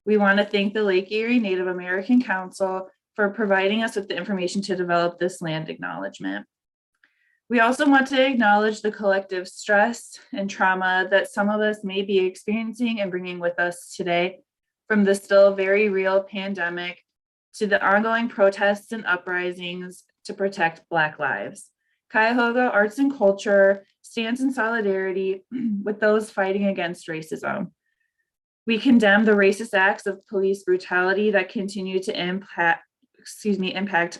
We want to thank the Lake Erie Native American Council for providing us with the information to develop this land acknowledgement. We also want to acknowledge the collective stress and trauma that some of us may be experiencing and bringing with us today, from the still very real pandemic to the ongoing protests and uprisings to protect Black lives. Cuyahoga Arts and Culture stands in solidarity with those fighting against racism. We condemn the racist acts of police brutality that continue to impact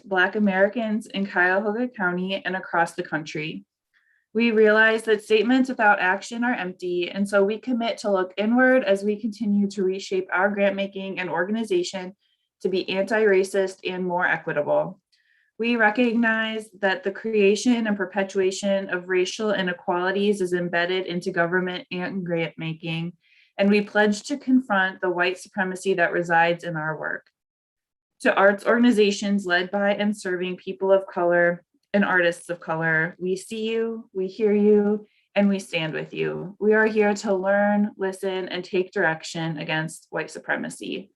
Black Americans in Cuyahoga County and across the country. We realize that statements without action are empty, and so we commit to look inward as we continue to reshape our grant making and organization to be anti-racist and more equitable. We recognize that the creation and perpetuation of racial inequalities is embedded into government and grant making, and we pledge to confront the white supremacy that resides in our work. To arts organizations led by and serving people of color and artists of color, we see you, we hear you, and we stand with you. We are here to learn, listen, and take direction against white supremacy.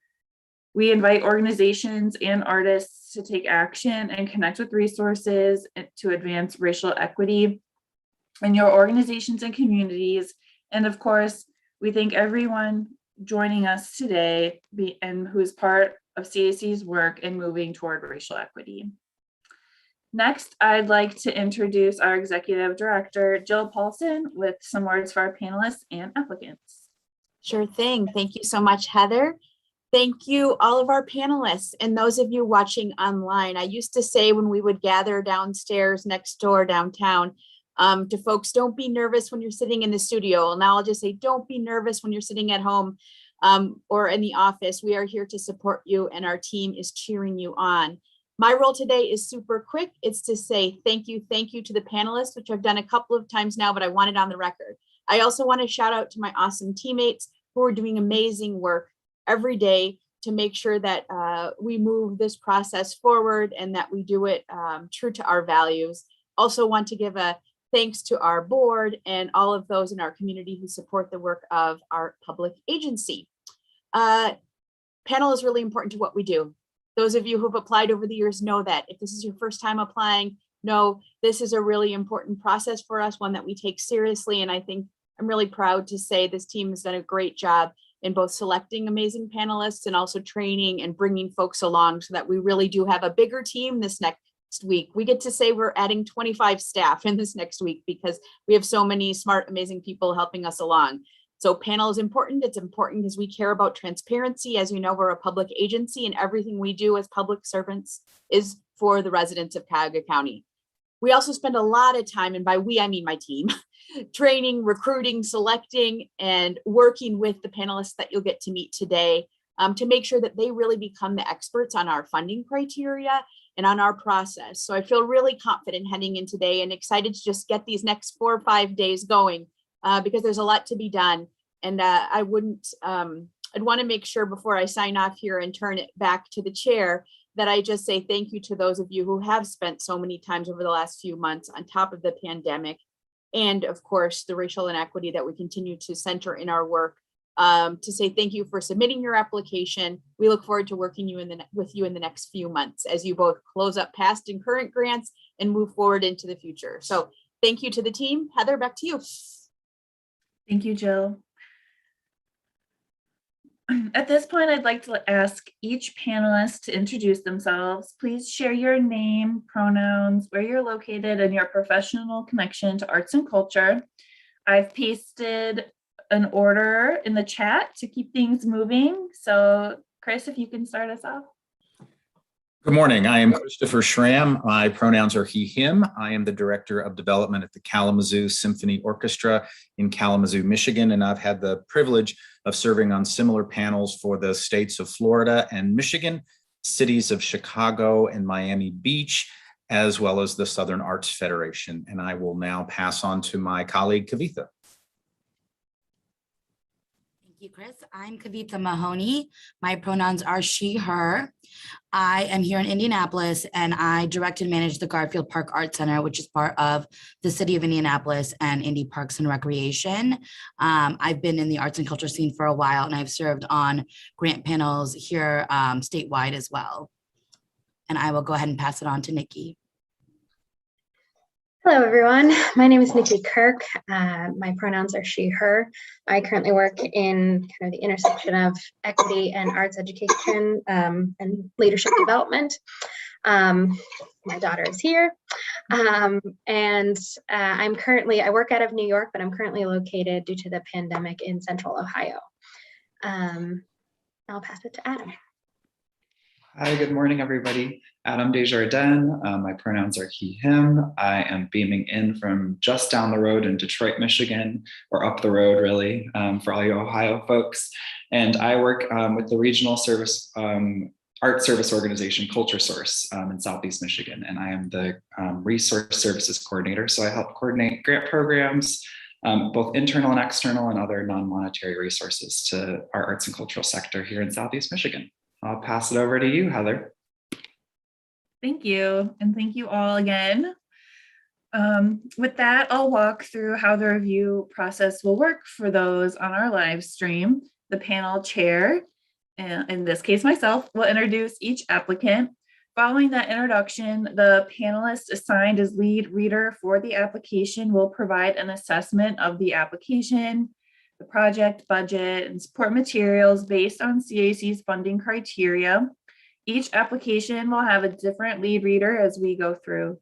We invite organizations and artists to take action and connect with resources to advance racial equity in your organizations and communities. And of course, we thank everyone joining us today and who is part of CAC's work in moving toward racial equity. Next, I'd like to introduce our Executive Director, Jill Paulson, with some words for our panelists and applicants. Sure thing. Thank you so much, Heather. Thank you, all of our panelists and those of you watching online. I used to say when we would gather downstairs next door downtown to folks, don't be nervous when you're sitting in the studio. And now I'll just say, don't be nervous when you're sitting at home or in the office. We are here to support you and our team is cheering you on. My role today is super quick. It's to say thank you to the panelists, which I've done a couple of times now, but I want it on the record. I also want to shout out to my awesome teammates who are doing amazing work every day to make sure that we move this process forward and that we do it true to our values. Also want to give a thanks to our board and all of those in our community who support the work of our public agency. Panel is really important to what we do. Those of you who have applied over the years know that. If this is your first time applying, know this is a really important process for us, one that we take seriously. And I think I'm really proud to say this team has done a great job in both selecting amazing panelists and also training and bringing folks along so that we really do have a bigger team this next week. We get to say we're adding 25 staff in this next week because we have so many smart, amazing people helping us along. So panel is important. It's important because we care about transparency. As you know, we're a public agency and everything we do as public servants is for the residents of Cuyahoga County. We also spend a lot of time, and by we, I mean my team, training, recruiting, selecting, and working with the panelists that you'll get to meet today to make sure that they really become the experts on our funding criteria and on our process. So I feel really confident heading in today and excited to just get these next 4 or 5 days going because there's a lot to be done. And I'd want to make sure before I sign off here and turn it back to the chair that I just say thank you to those of you who have spent so many times over the last few months on top of the pandemic. And of course, the racial inequity that we continue to center in our work, to say thank you for submitting your application. We look forward to working with you in the next few months as you both close up past and current grants and move forward into the future. So thank you to the team. Heather, back to you. Thank you, Jill. At this point, I'd like to ask each panelist to introduce themselves. Please share your name, pronouns, where you're located, and your professional connection to arts and culture. I've pasted an order in the chat to keep things moving. So Chris, if you can start us off. Good morning. I am Christopher Schramm. My pronouns are he, him. I am the Director of Development at the Kalamazoo Symphony Orchestra in Kalamazoo, Michigan, and I've had the privilege of serving on similar panels for the states of Florida and Michigan, cities of Chicago and Miami Beach, as well as the Southern Arts Federation. And I will now pass on to my colleague, Kavitha. Thank you, Chris. I'm Kavitha Mahoney. My pronouns are she, her. I am here in Indianapolis and I direct and manage the Garfield Park Art Center, which is part of the City of Indianapolis and Indy Parks and Recreation. I've been in the arts and culture scene for a while and I've served on grant panels here statewide as well. And I will go ahead and pass it on to Nikki. Hello, everyone. My name is Nikki Kirk. My pronouns are she, her. I currently work in kind of the intersection of equity and arts education and leadership development. My daughter is here. I work out of New York, but I'm currently located due to the pandemic in Central Ohio. I'll pass it to Adam. Hi, good morning, everybody. Adam Desjardins. My pronouns are he, him. I am beaming in from just down the road in Detroit, Michigan, or up the road, really, for all you Ohio folks. And I work with the regional service art service organization, Culture Source, in Southeast Michigan. And I am the resource services coordinator. So I help coordinate grant programs, both internal and external, and other non-monetary resources to our arts and cultural sector here in Southeast Michigan. I'll pass it over to you, Heather. Thank you. And thank you all again. With that, I'll walk through how the review process will work for those on our live stream. The panel chair, in this case myself, will introduce each applicant. Following that introduction, the panelist assigned as lead reader for the application will provide an assessment of the application, the project budget, and support materials based on CAC's funding criteria. Each application will have a different lead reader as we go through.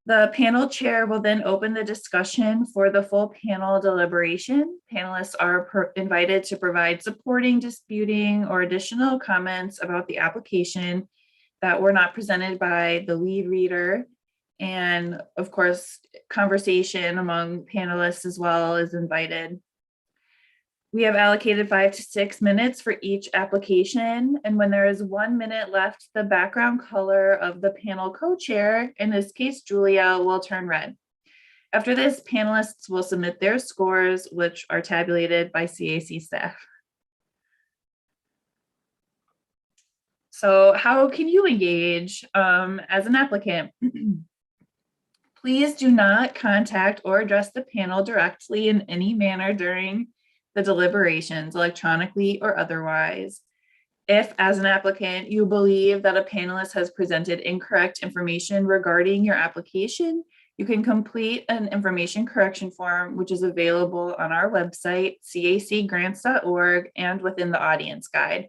The panel chair will then open the discussion for the full panel deliberation. Panelists are invited to provide supporting, disputing, or additional comments about the application that were not presented by the lead reader. And of course, conversation among panelists as well is invited. We have allocated 5 to 6 minutes for each application. And when there is 1 minute left, the background color of the panel co-chair, in this case, Julia, will turn red. After this, panelists will submit their scores, which are tabulated by CAC staff. So how can you engage as an applicant? Please do not contact or address the panel directly in any manner during the deliberations, electronically or otherwise. If, as an applicant, you believe that a panelist has presented incorrect information regarding your application, you can complete an information correction form, which is available on our website, cacgrants.org, and within the audience guide.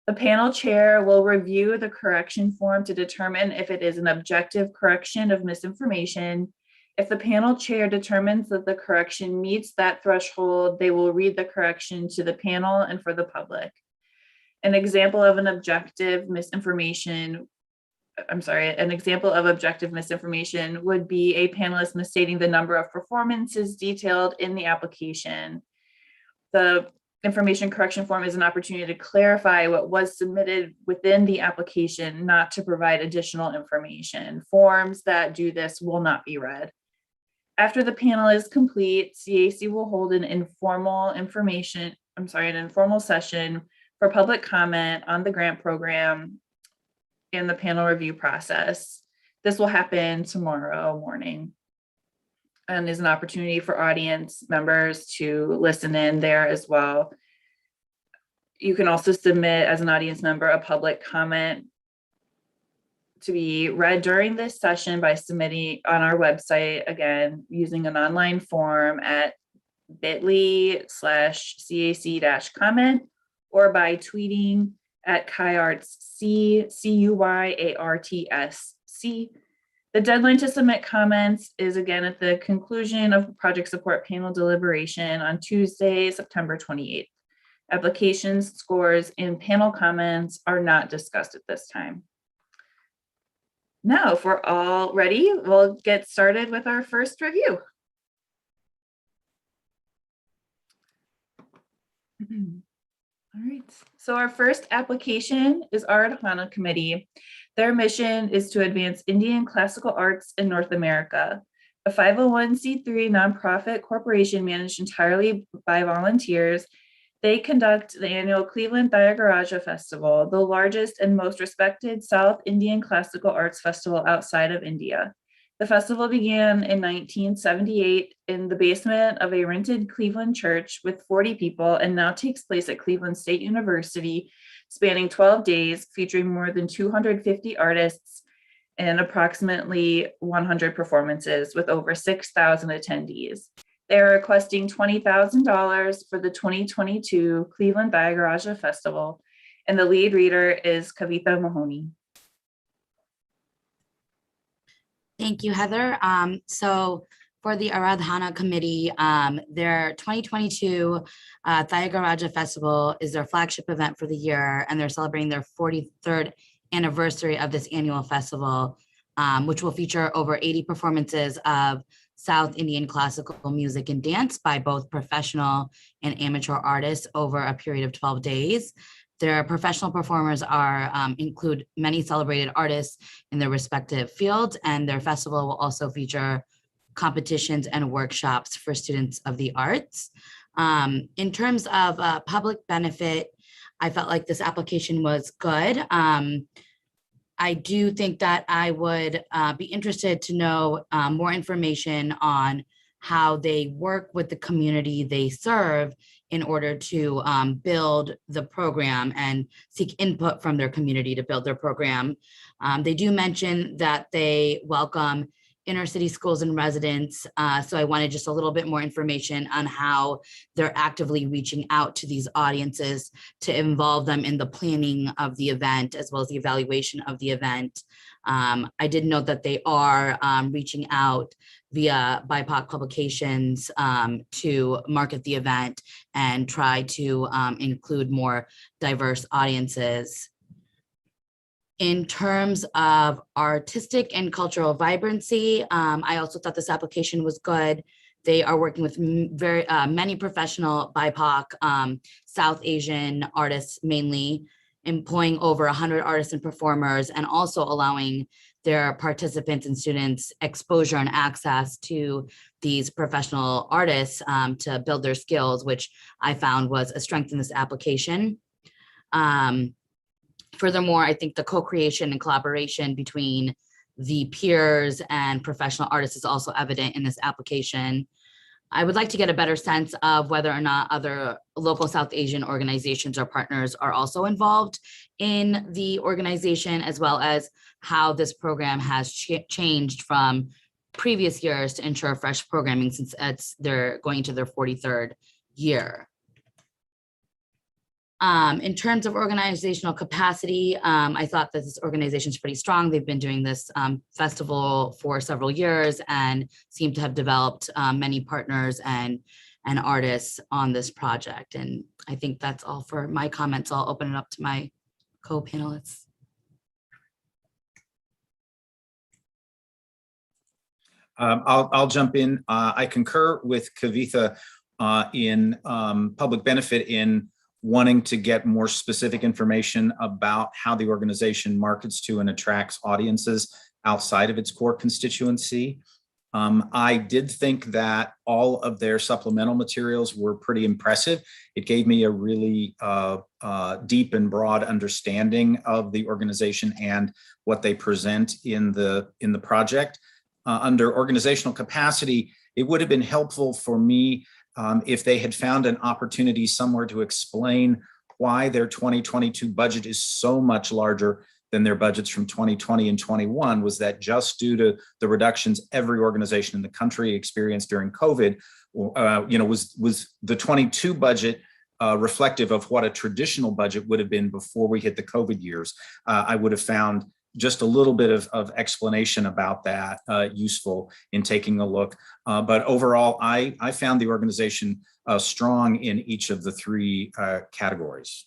The panel chair will review the correction form to determine if it is an objective correction of misinformation. If the panel chair determines that the correction meets that threshold, they will read the correction to the panel and for the public. An example of objective misinformation would be a panelist misstating the number of performances detailed in the application. The information correction form is an opportunity to clarify what was submitted within the application, not to provide additional information. Forms that do this will not be read. After the panel is complete, CAC will hold an informal session for public comment on the grant program and the panel review process. This will happen tomorrow morning and is an opportunity for audience members to listen in there as well. You can also submit as an audience member a public comment to be read during this session by submitting on our website, again, using an online form at bit.ly/CAC-comment or by tweeting at CuyArtsC, CUYARTSC. The deadline to submit comments is again at the conclusion of project support panel deliberation on Tuesday, September 28th. Applications, scores, and panel comments are not discussed at this time. Now, if we're all ready, we'll get started with our first review. All right, so our first application is Aradhana Committee. Their mission is to advance Indian classical arts in North America. A 501c3 nonprofit corporation managed entirely by volunteers, They conduct the annual Cleveland Thyagaraja Festival, the largest and most respected South Indian classical arts festival outside of India. The festival began in 1978 in the basement of a rented Cleveland church with 40 people and now takes place at Cleveland State University, spanning 12 days, featuring more than 250 artists and approximately 100 performances with over 6,000 attendees. They are requesting $20,000 for the 2022 Cleveland Thyagaraja Festival, and the lead reader is Kavitha Mahoney. Thank you, Heather. So for the Aradhana Committee, their 2022 Thyagaraja Festival is their flagship event for the year, and they're celebrating their 43rd anniversary of this annual festival, which will feature over 80 performances of South Indian classical music and dance by both professional and amateur artists over a period of 12 days. Their professional performers include many celebrated artists in their respective fields, and their festival will also feature competitions and workshops for students of the arts. In terms of public benefit, I felt like this application was good. I do think that I would be interested to know more information on how they work with the community they serve in order to build the program and seek input from their community to build their program. They do mention that they welcome inner city schools and residents. So I wanted just a little bit more information on how they're actively reaching out to these audiences to involve them in the planning of the event as well as the evaluation of the event. I did note that they are reaching out via BIPOC publications to market the event and try to include more diverse audiences. In terms of artistic and cultural vibrancy, I also thought this application was good. They are working with many professional BIPOC South Asian artists mainly, employing over 100 artists and performers, and also allowing their participants and students exposure and access to these professional artists to build their skills, which I found was a strength in this application. Furthermore, I think the co-creation and collaboration between the peers and professional artists is also evident in this application. I would like to get a better sense of whether or not other local South Asian organizations or partners are also involved in the organization, as well as how this program has changed from previous years to ensure fresh programming since they're going into their 43rd year. In terms of organizational capacity, I thought that this organization is pretty strong. They've been doing this festival for several years and seem to have developed many partners and artists on this project. And I think that's all for my comments. I'll open it up to my co-panelists. I'll jump in. I concur with Kavitha in public benefit in wanting to get more specific information about how the organization markets to and attracts audiences outside of its core constituency. I did think that all of their supplemental materials were pretty impressive. It gave me a really deep and broad understanding of the organization and what they present in the project. Under organizational capacity, it would have been helpful for me if they had found an opportunity somewhere to explain why their 2022 budget is so much larger than their budgets from 2020 and 21. Was that just due to the reductions every organization in the country experienced during COVID? Was the 22 budget reflective of what a traditional budget would have been before we hit the COVID years? I would have found just a little bit of explanation about that useful in taking a look. But overall, I found the organization strong in each of the three categories.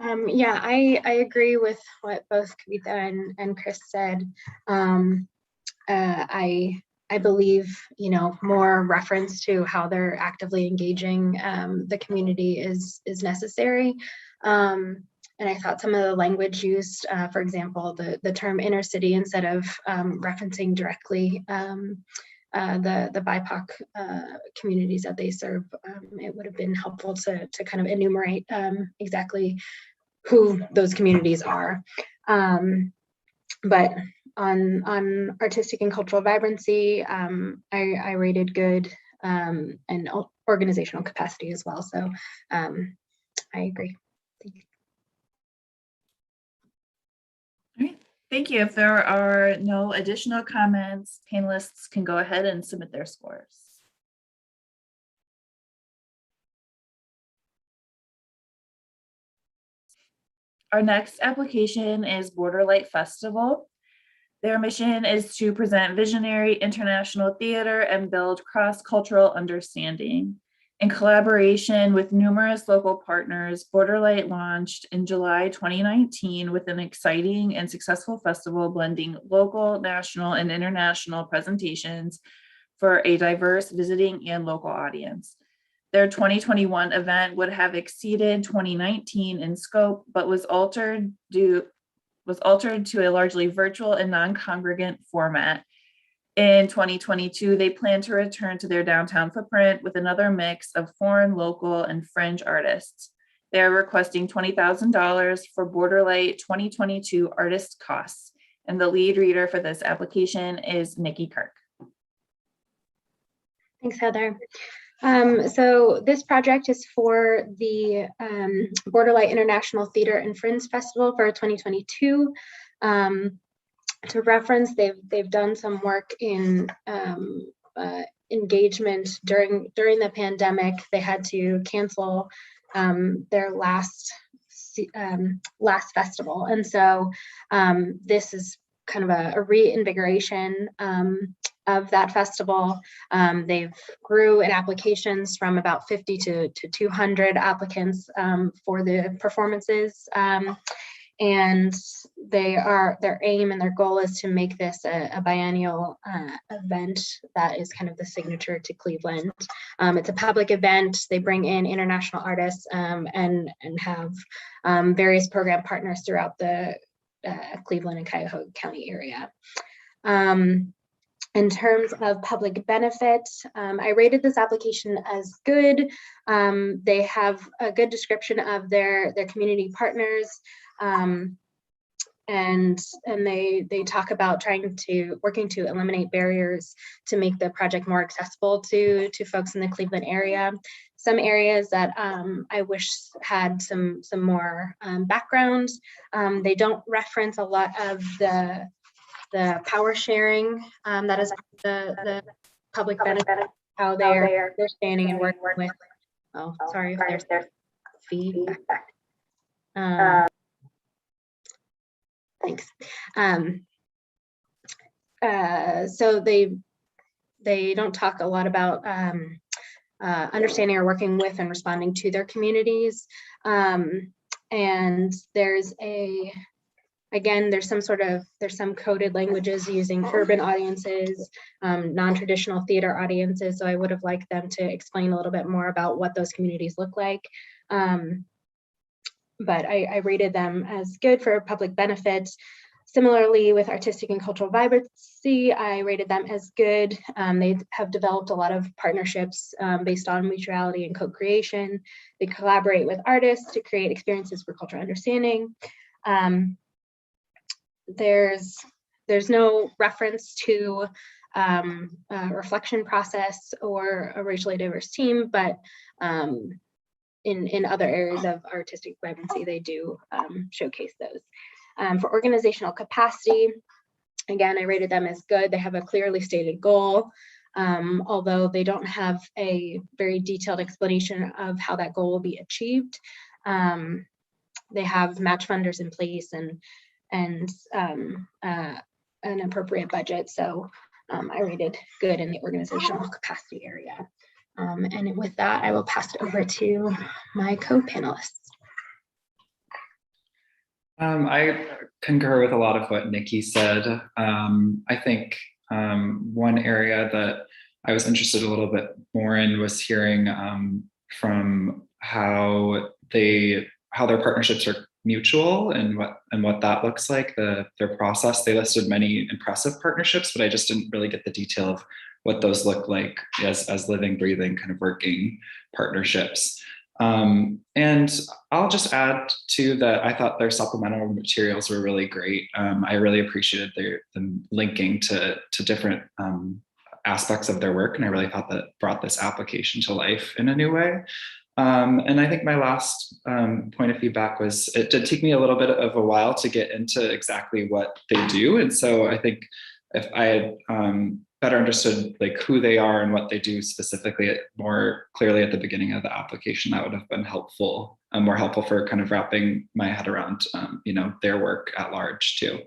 Yeah, I agree with what both Kavitha and Chris said. I believe, more reference to how they're actively engaging the community is necessary. And I thought some of the language used, for example, the term inner city instead of referencing directly the BIPOC communities that they serve, it would have been helpful to kind of enumerate exactly who those communities are. But on artistic and cultural vibrancy, I rated good, and organizational capacity as well. So I agree. Thank you. All right, thank you. If there are no additional comments, panelists can go ahead and submit their scores. Our next application is BorderLight Festival. Their mission is to present visionary international theater and build cross-cultural understanding. In collaboration with numerous local partners, BorderLight launched in July 2019 with an exciting and successful festival blending local, national, and international presentations for a diverse visiting and local audience. Their 2021 event would have exceeded 2019 in scope, but was altered to a largely virtual and non-congregant format. In 2022, they plan to return to their downtown footprint with another mix of foreign, local, and fringe artists. They're requesting $20,000 for BorderLight 2022 artist costs. And the lead reader for this application is Nikki Kirk. Thanks, Heather. So this project is for the BorderLight International Theater and Fringe Festival for 2022. To reference, they've done some work in engagement during the pandemic. They had to cancel their last festival, and so this is kind of a reinvigoration of that festival. They've grew in applications from about 50 to 200 applicants for the performances. And their aim and their goal is to make this a biennial event that is kind of the signature to Cleveland. It's a public event. They bring in international artists and have various program partners throughout the Cleveland and Cuyahoga County area. In terms of public benefit, I rated this application as good. They have a good description of their community partners, and they talk about working to eliminate barriers to make the project more accessible to folks in the Cleveland area. Some areas that I wish had some more background. They don't reference a lot of the power sharing that is the public benefit, how they're standing and working with. Oh, sorry if there's feedback. Thanks. So they don't talk a lot about understanding or working with and responding to their communities. And there's some coded languages using urban audiences, non-traditional theater audiences. So I would have liked them to explain a little bit more about what those communities look like. But I rated them as good for public benefit. Similarly, with artistic and cultural vibrancy, I rated them as good. They have developed a lot of partnerships based on mutuality and co-creation. They collaborate with artists to create experiences for cultural understanding. There's no reference to a reflection process or a racially diverse team, but in other areas of artistic vibrancy, they do showcase those. For organizational capacity, again, I rated them as good. They have a clearly stated goal, although they don't have a very detailed explanation of how that goal will be achieved. They have match funders in place and an appropriate budget. So I rated good in the organizational capacity area. And with that, I will pass it over to my co-panelists. I concur with a lot of what Nikki said. I think one area that I was interested a little bit more in was hearing from how their partnerships are mutual and what that looks like, their process. They listed many impressive partnerships, but I just didn't really get the detail of what those look like as living, breathing, kind of working partnerships. And I'll just add too that I thought their supplemental materials were really great. I really appreciated them linking to different aspects of their work, and I really thought that brought this application to life in a new way. And I think my last point of feedback was it did take me a little bit of a while to get into exactly what they do. And so I think if I had better understood like who they are and what they do specifically more clearly at the beginning of the application, that would have been helpful, more helpful for kind of wrapping my head around, their work at large too.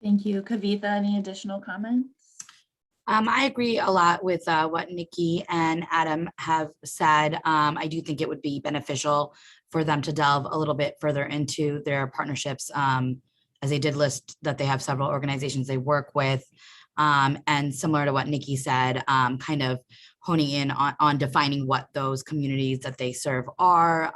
Thank you. Kavitha, any additional comments? I agree a lot with what Nikki and Adam have said. I do think it would be beneficial for them to delve a little bit further into their partnerships, as they did list that they have several organizations they work with. And similar to what Nikki said, kind of honing in on defining what those communities that they serve are.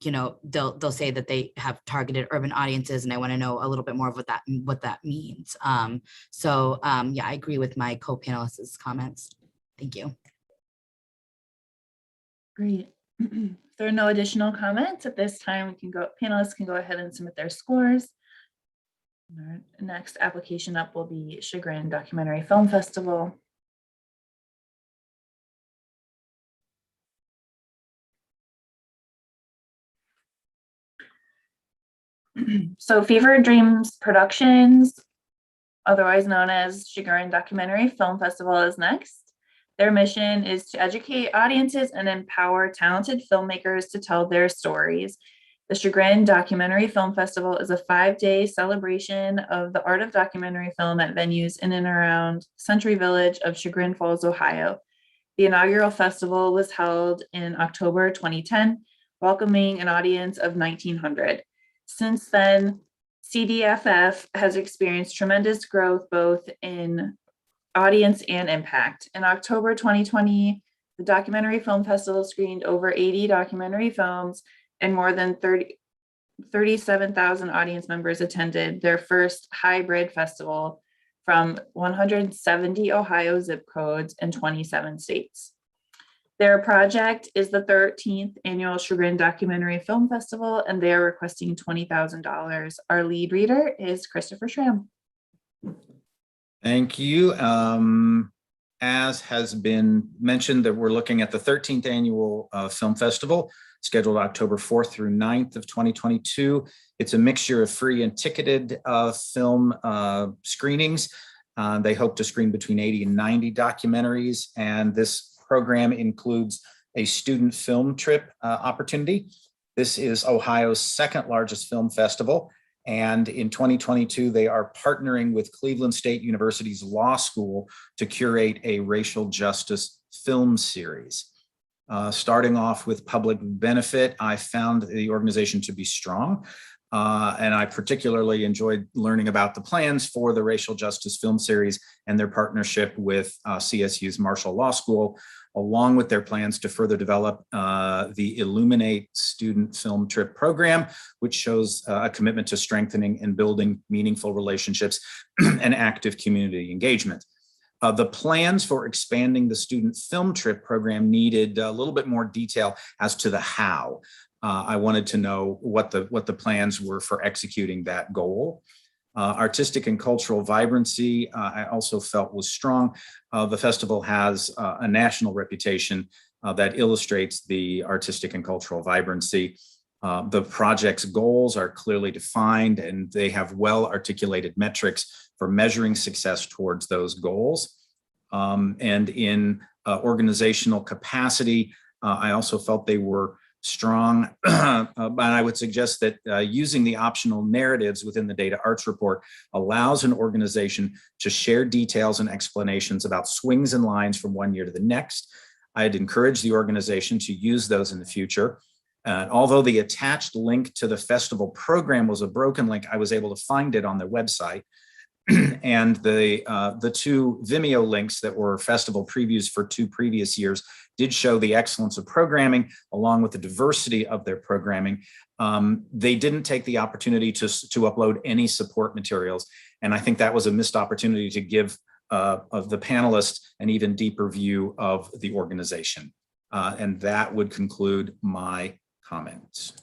They'll say that they have targeted urban audiences, and I want to know a little bit more of what that means. Yeah, I agree with my co-panelists' comments. Thank you. Great. If there are no additional comments at this time, panelists can go ahead and submit their scores. Our next application up will be Chagrin Documentary Film Festival. So Fever Dreams Productions, otherwise known as Chagrin Documentary Film Festival, is next. Their mission is to educate audiences and empower talented filmmakers to tell their stories. The Chagrin Documentary Film Festival is a 5-day celebration of the art of documentary film at venues in and around Century Village of Chagrin Falls, Ohio. The inaugural festival was held in October 2010, welcoming an audience of 1,900. Since then, CDFF has experienced tremendous growth both in audience and impact. In October 2020, the Documentary Film Festival screened over 80 documentary films, and more than 37,000 audience members attended their first hybrid festival from 170 Ohio zip codes and 27 states. Their project is the 13th annual Chagrin Documentary Film Festival, and they are requesting $20,000. Our lead reader is Christopher Schramm. Thank you. As has been mentioned, that we're looking at the 13th annual film festival, scheduled October 4th through 9th of 2022. It's a mixture of free and ticketed film screenings. They hope to screen between 80 and 90 documentaries, and this program includes a student film trip opportunity. This is Ohio's second largest film festival. And in 2022, they are partnering with Cleveland State University's law school to curate a racial justice film series. Starting off with public benefit, I found the organization to be strong. And I particularly enjoyed learning about the plans for the racial justice film series and their partnership with CSU's Marshall Law School, along with their plans to further develop the Illuminate student film trip program, which shows a commitment to strengthening and building meaningful relationships and active community engagement. The plans for expanding the student film trip program needed a little bit more detail as to the how. I wanted to know what the plans were for executing that goal. Artistic and cultural vibrancy, I also felt was strong. The festival has a national reputation that illustrates the artistic and cultural vibrancy. The project's goals are clearly defined, and they have well-articulated metrics for measuring success towards those goals. And in organizational capacity, I also felt they were strong, but I would suggest that using the optional narratives within the data arts report allows an organization to share details and explanations about swings and lines from one year to the next. I'd encourage the organization to use those in the future. Although the attached link to the festival program was a broken link, I was able to find it on their website. And the two Vimeo links that were festival previews for 2 previous years did show the excellence of programming along with the diversity of their programming. They didn't take the opportunity to upload any support materials. And I think that was a missed opportunity to give of the panelists an even deeper view of the organization. And that would conclude my comments.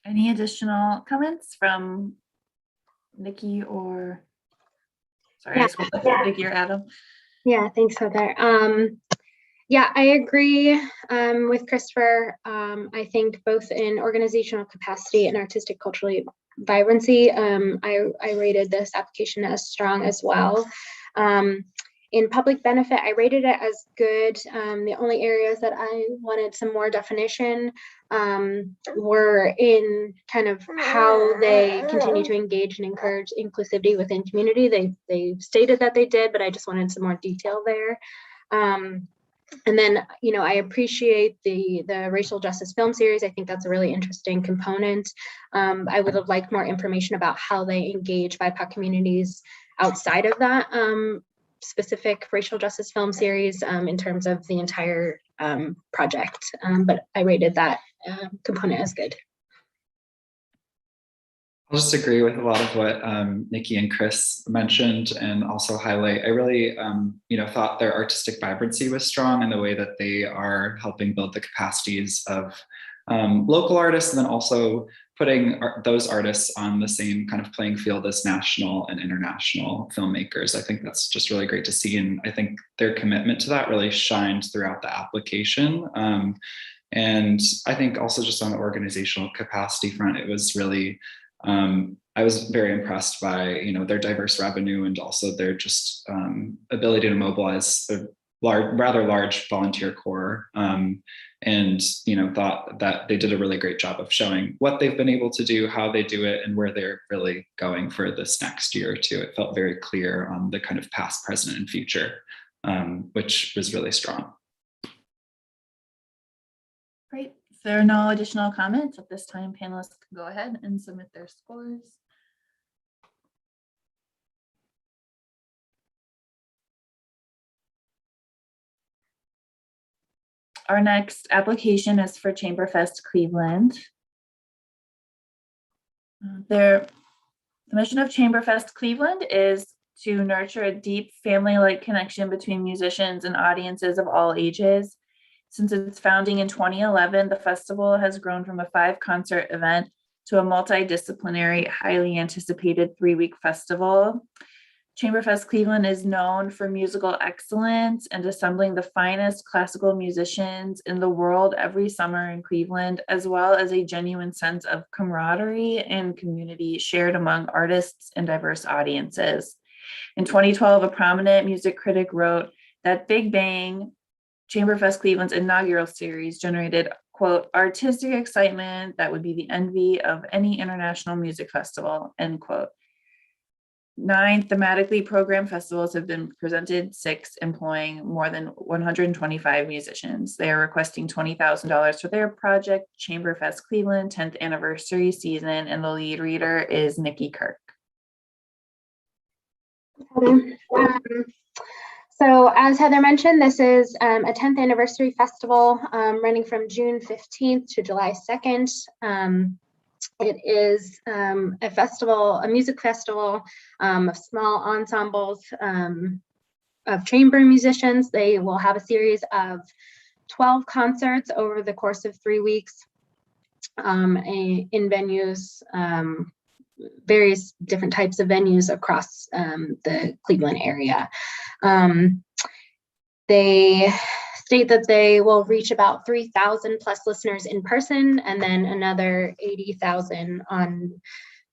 Any additional comments from Nikki or, sorry, Yeah. I scrolled up, Nikki or Adam? Yeah, thanks, Heather. Yeah, I agree with Christopher. I think both in organizational capacity and artistic cultural vibrancy, I rated this application as strong as well. In public benefit, I rated it as good. The only areas that I wanted some more definition were in kind of how they continue to engage and encourage inclusivity within community. They stated that they did, but I just wanted some more detail there. And then, you know, I appreciate the racial justice film series. I think that's a really interesting component. I would have liked more information about how they engage BIPOC communities outside of that specific racial justice film series in terms of the entire project. But I rated that component as good. I'll just agree with a lot of what Nikki and Chris mentioned, and also highlight, I really, thought their artistic vibrancy was strong in the way that they are helping build the capacities of local artists, and then also putting those artists on the same kind of playing field as national and international filmmakers. I think that's just really great to see. And I think their commitment to that really shined throughout the application. And I think also just on the organizational capacity front, it was really, I was very impressed by, their diverse revenue and also their just ability to mobilize a rather large volunteer corps. And thought that they did a really great job of showing what they've been able to do, how they do it, and where they're really going for this next year or two. It felt very clear on the kind of past, present, and future, which was really strong. Great. If there are no additional comments at this time, panelists can go ahead and submit their scores. Our next application is for ChamberFest Cleveland. The mission of ChamberFest Cleveland is to nurture a deep family-like connection between musicians and audiences of all ages. Since its founding in 2011, the festival has grown from a 5-concert event to a multidisciplinary, highly anticipated 3-week festival. ChamberFest Cleveland is known for musical excellence and assembling the finest classical musicians in the world every summer in Cleveland, as well as a genuine sense of camaraderie and community shared among artists and diverse audiences. In 2012, a prominent music critic wrote that Big Bang, ChamberFest Cleveland's inaugural series, generated, quote, artistic excitement that would be the envy of any international music festival, end quote. 9 thematically programmed festivals have been presented, 6 employing more than 125 musicians. They are requesting $20,000 for their project, ChamberFest Cleveland 10th anniversary season, and the lead reader is Nikki Kirk. So as Heather mentioned, this is a 10th anniversary festival running from June 15th to July 2nd. It is a festival, a music festival of small ensembles of chamber musicians. They will have a series of 12 concerts over the course of 3 weeks in venues, various different types of venues across the Cleveland area. They state that they will reach about 3,000 plus listeners in person, and then another 80,000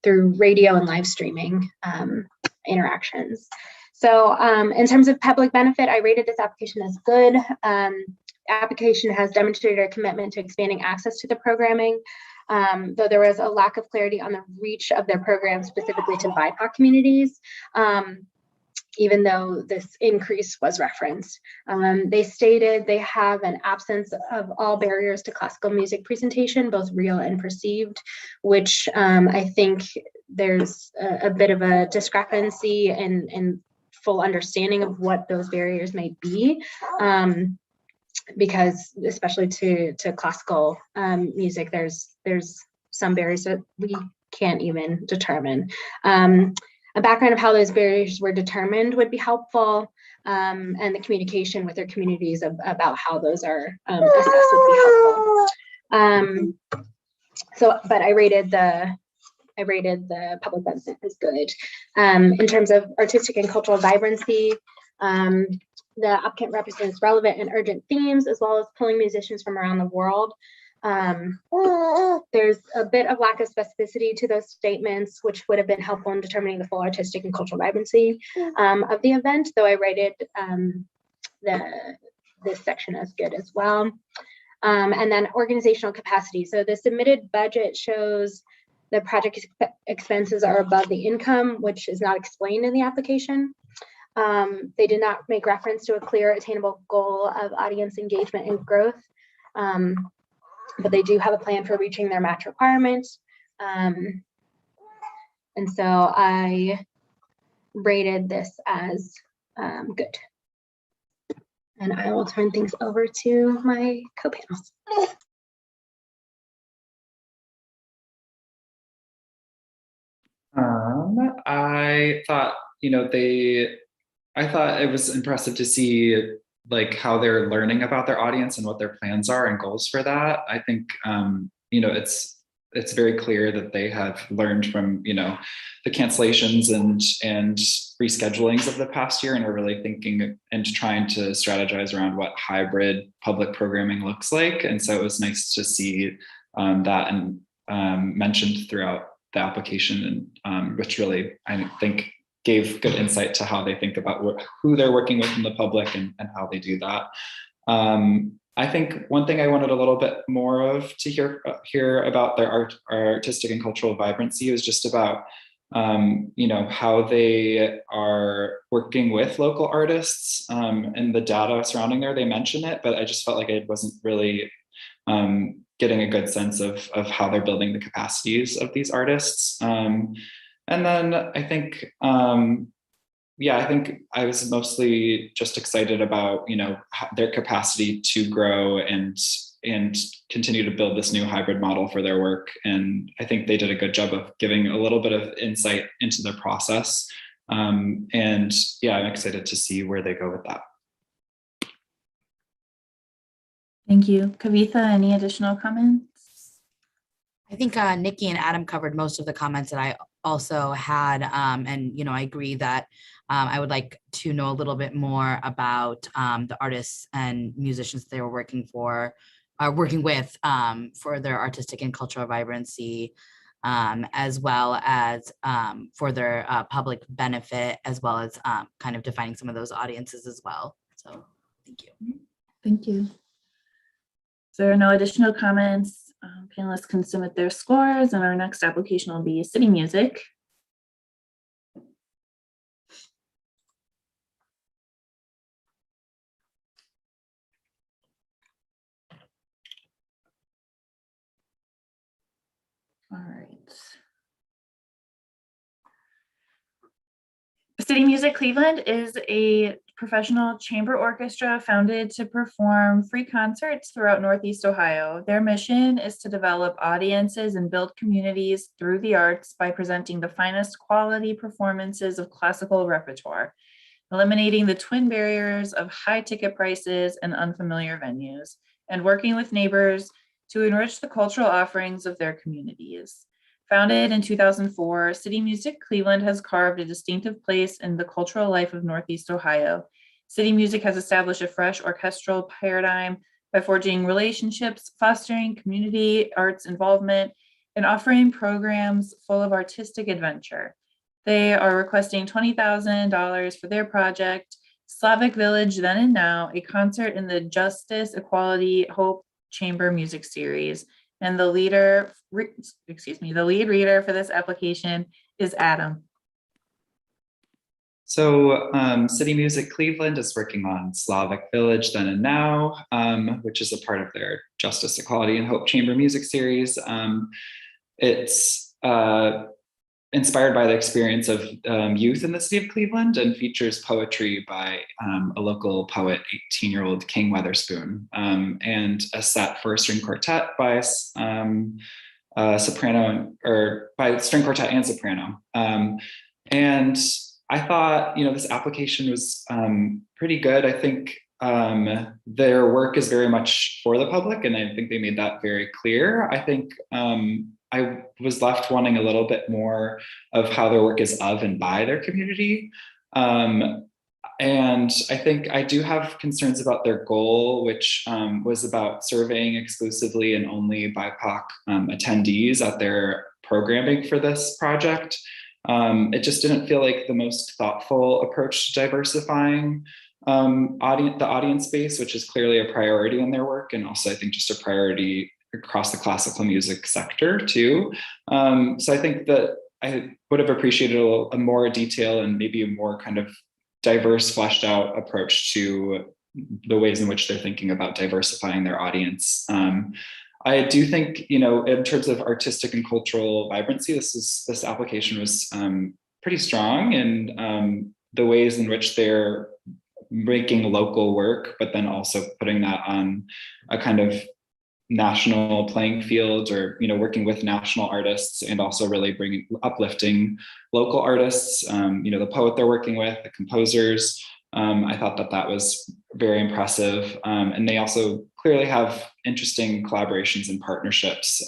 through radio and live streaming interactions. So in terms of public benefit, I rated this application as good. Application has demonstrated a commitment to expanding access to the programming, though there was a lack of clarity on the reach of their program specifically to BIPOC communities. even though this increase was referenced. They stated they have an absence of all barriers to classical music presentation, both real and perceived, which I think there's a bit of a discrepancy in full understanding of what those barriers may be, because especially to classical music, there's some barriers that we can't even determine. A background of how those barriers were determined would be helpful, and the communication with their communities about how those are assessed would be helpful. But I rated the public benefit as good. In terms of artistic and cultural vibrancy, the applicant represents relevant and urgent themes, as well as pulling musicians from around the world. There's a bit of lack of specificity to those statements, which would have been helpful in determining the full artistic and cultural vibrancy of the event, though I rated this section as good as well. And then organizational capacity. So the submitted budget shows the project expenses are above the income, which is not explained in the application. They did not make reference to a clear, attainable goal of audience engagement and growth. But they do have a plan for reaching their match requirements. And so I rated this as good. And I will turn things over to my co-panels. I thought, I thought it was impressive to see like how they're learning about their audience and what their plans are and goals for that. I think, it's very clear that they have learned from, the cancellations and reschedulings of the past year, and are really thinking and trying to strategize around what hybrid public programming looks like. And so it was nice to see that and mentioned throughout the application, and which really, I think, gave good insight to how they think about who they're working with in the public and how they do that. I think one thing I wanted a little bit more of to hear about their artistic and cultural vibrancy was just about, how they are working with local artists, and the data surrounding there. They mention it, but I just felt like it wasn't really getting a good sense of how they're building the capacities of these artists. And then I think, I think I was mostly just excited about, their capacity to grow and continue to build this new hybrid model for their work. And I think they did a good job of giving a little bit of insight into their process. I'm excited to see where they go with that. Thank you. Kavitha, any additional comments? I think Nikki and Adam covered most of the comments that I also had. And, I agree that I would like to know a little bit more about the artists and musicians they were working with for their artistic and cultural vibrancy, as well as for their public benefit, as well as kind of defining some of those audiences as well. So thank you. Thank you. So there are no additional comments. Panelists can submit their scores, and our next application will be City Music. All right. CityMusic Cleveland is a professional chamber orchestra founded to perform free concerts throughout Northeast Ohio. Their mission is to develop audiences and build communities through the arts by presenting the finest quality performances of classical repertoire, eliminating the twin barriers of high ticket prices and unfamiliar venues, and working with neighbors to enrich the cultural offerings of their communities. Founded in 2004, CityMusic Cleveland has carved a distinctive place in the cultural life of Northeast Ohio. CityMusic has established a fresh orchestral paradigm by forging relationships, fostering community arts involvement, and offering programs full of artistic adventure. They are requesting $20,000 for their project, Slavic Village Then and Now, a concert in the Justice, Equality, Hope Chamber Music Series. And the lead reader for this application is Adam. So CityMusic Cleveland is working on Slavic Village Then and Now, which is a part of their Justice, Equality, and Hope Chamber Music series. It's inspired by the experience of youth in the city of Cleveland and features poetry by a local poet, 18-year-old King Weatherspoon, and a set for a string quartet by soprano, or by string quartet and soprano. And I thought, this application was pretty good. I think their work is very much for the public, and I think they made that very clear. I think I was left wanting a little bit more of how their work is of and by their community. And I think I do have concerns about their goal, which was about surveying exclusively and only BIPOC attendees at their programming for this project. It just didn't feel like the most thoughtful approach to diversifying the audience base, which is clearly a priority in their work, and also I think just a priority across the classical music sector too. So I think that I would have appreciated a more detail and maybe a more kind of diverse, fleshed out approach to the ways in which they're thinking about diversifying their audience. I do think, in terms of artistic and cultural vibrancy, this application was pretty strong in the ways in which they're making local work, but then also putting that on a kind of national playing field, or working with national artists, and also really uplifting local artists. The poet they're working with, the composers. I thought that was very impressive, and they also clearly have interesting collaborations and partnerships,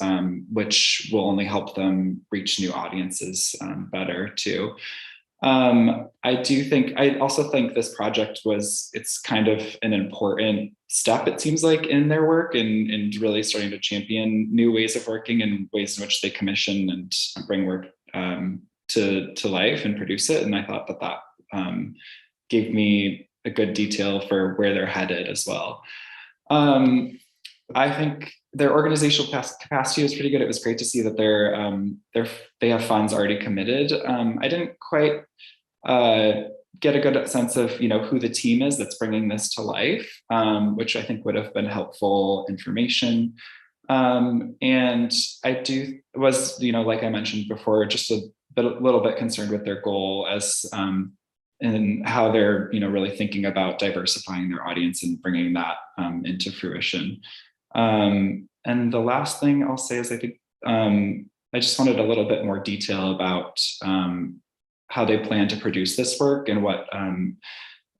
which will only help them reach new audiences better too. I also think this project it's kind of an important step, it seems like, in their work, and really starting to champion new ways of working and ways in which they commission and bring work to life and produce it. And I thought that gave me a good detail for where they're headed as well. I think their organizational capacity was pretty good. It was great to see that they have funds already committed. I didn't quite get a good sense of who the team is that's bringing this to life, which I think would have been helpful information. And I was like I mentioned before, just a little bit concerned with their goal as and how they're really thinking about diversifying their audience and bringing that into fruition. And the last thing I'll say is I think I just wanted a little bit more detail about how they plan to produce this work, and what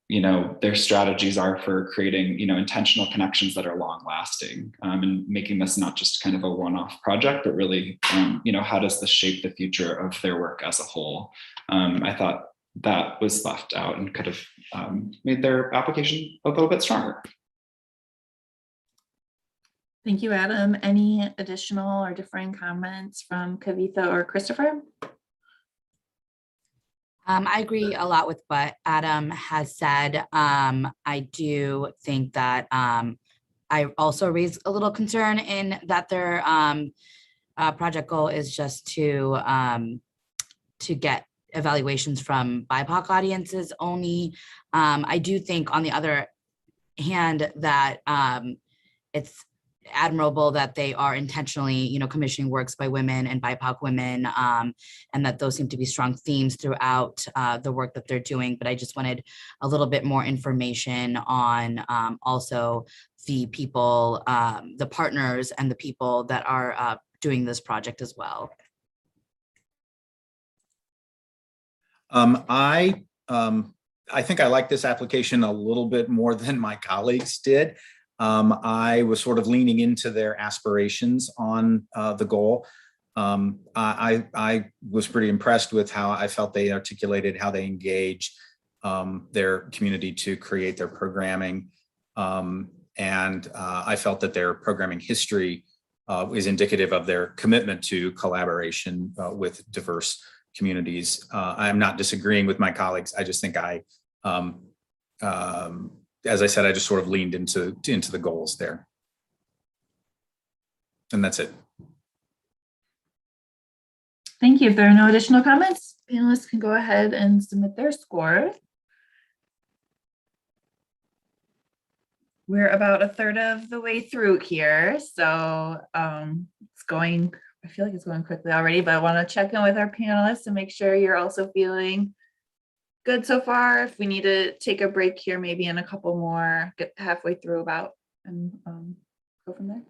their strategies are for creating intentional connections that are long lasting, and making this not just kind of a one-off project, but really how does this shape the future of their work as a whole. I thought that was left out and could have made their application a little bit stronger. Thank you, Adam. Any additional or differing comments from Kavitha or Christopher? I agree a lot with what Adam has said. I do think that I also raise a little concern in that their project goal is just to get evaluations from BIPOC audiences only. I do think, on the other hand, that it's admirable that they are intentionally, commissioning works by women and BIPOC women, and that those seem to be strong themes throughout the work that they're doing. But I just wanted a little bit more information on also the people, the partners, and the people that are doing this project as well. I think I like this application a little bit more than my colleagues did. I was sort of leaning into their aspirations on the goal. I was pretty impressed with how I felt they articulated how they engage their community to create their programming. And I felt that their programming history is indicative of their commitment to collaboration with diverse communities. I'm not disagreeing with my colleagues. I just think as I said, I just sort of leaned into the goals there. And that's it. Thank you. If there are no additional comments, panelists can go ahead and submit their score. We're about a third of the way through here, so it's going, I feel like it's going quickly already, but I want to check in with our panelists and make sure you're also feeling good so far. If we need to take a break here, maybe in a couple more, get halfway through about, and go from there.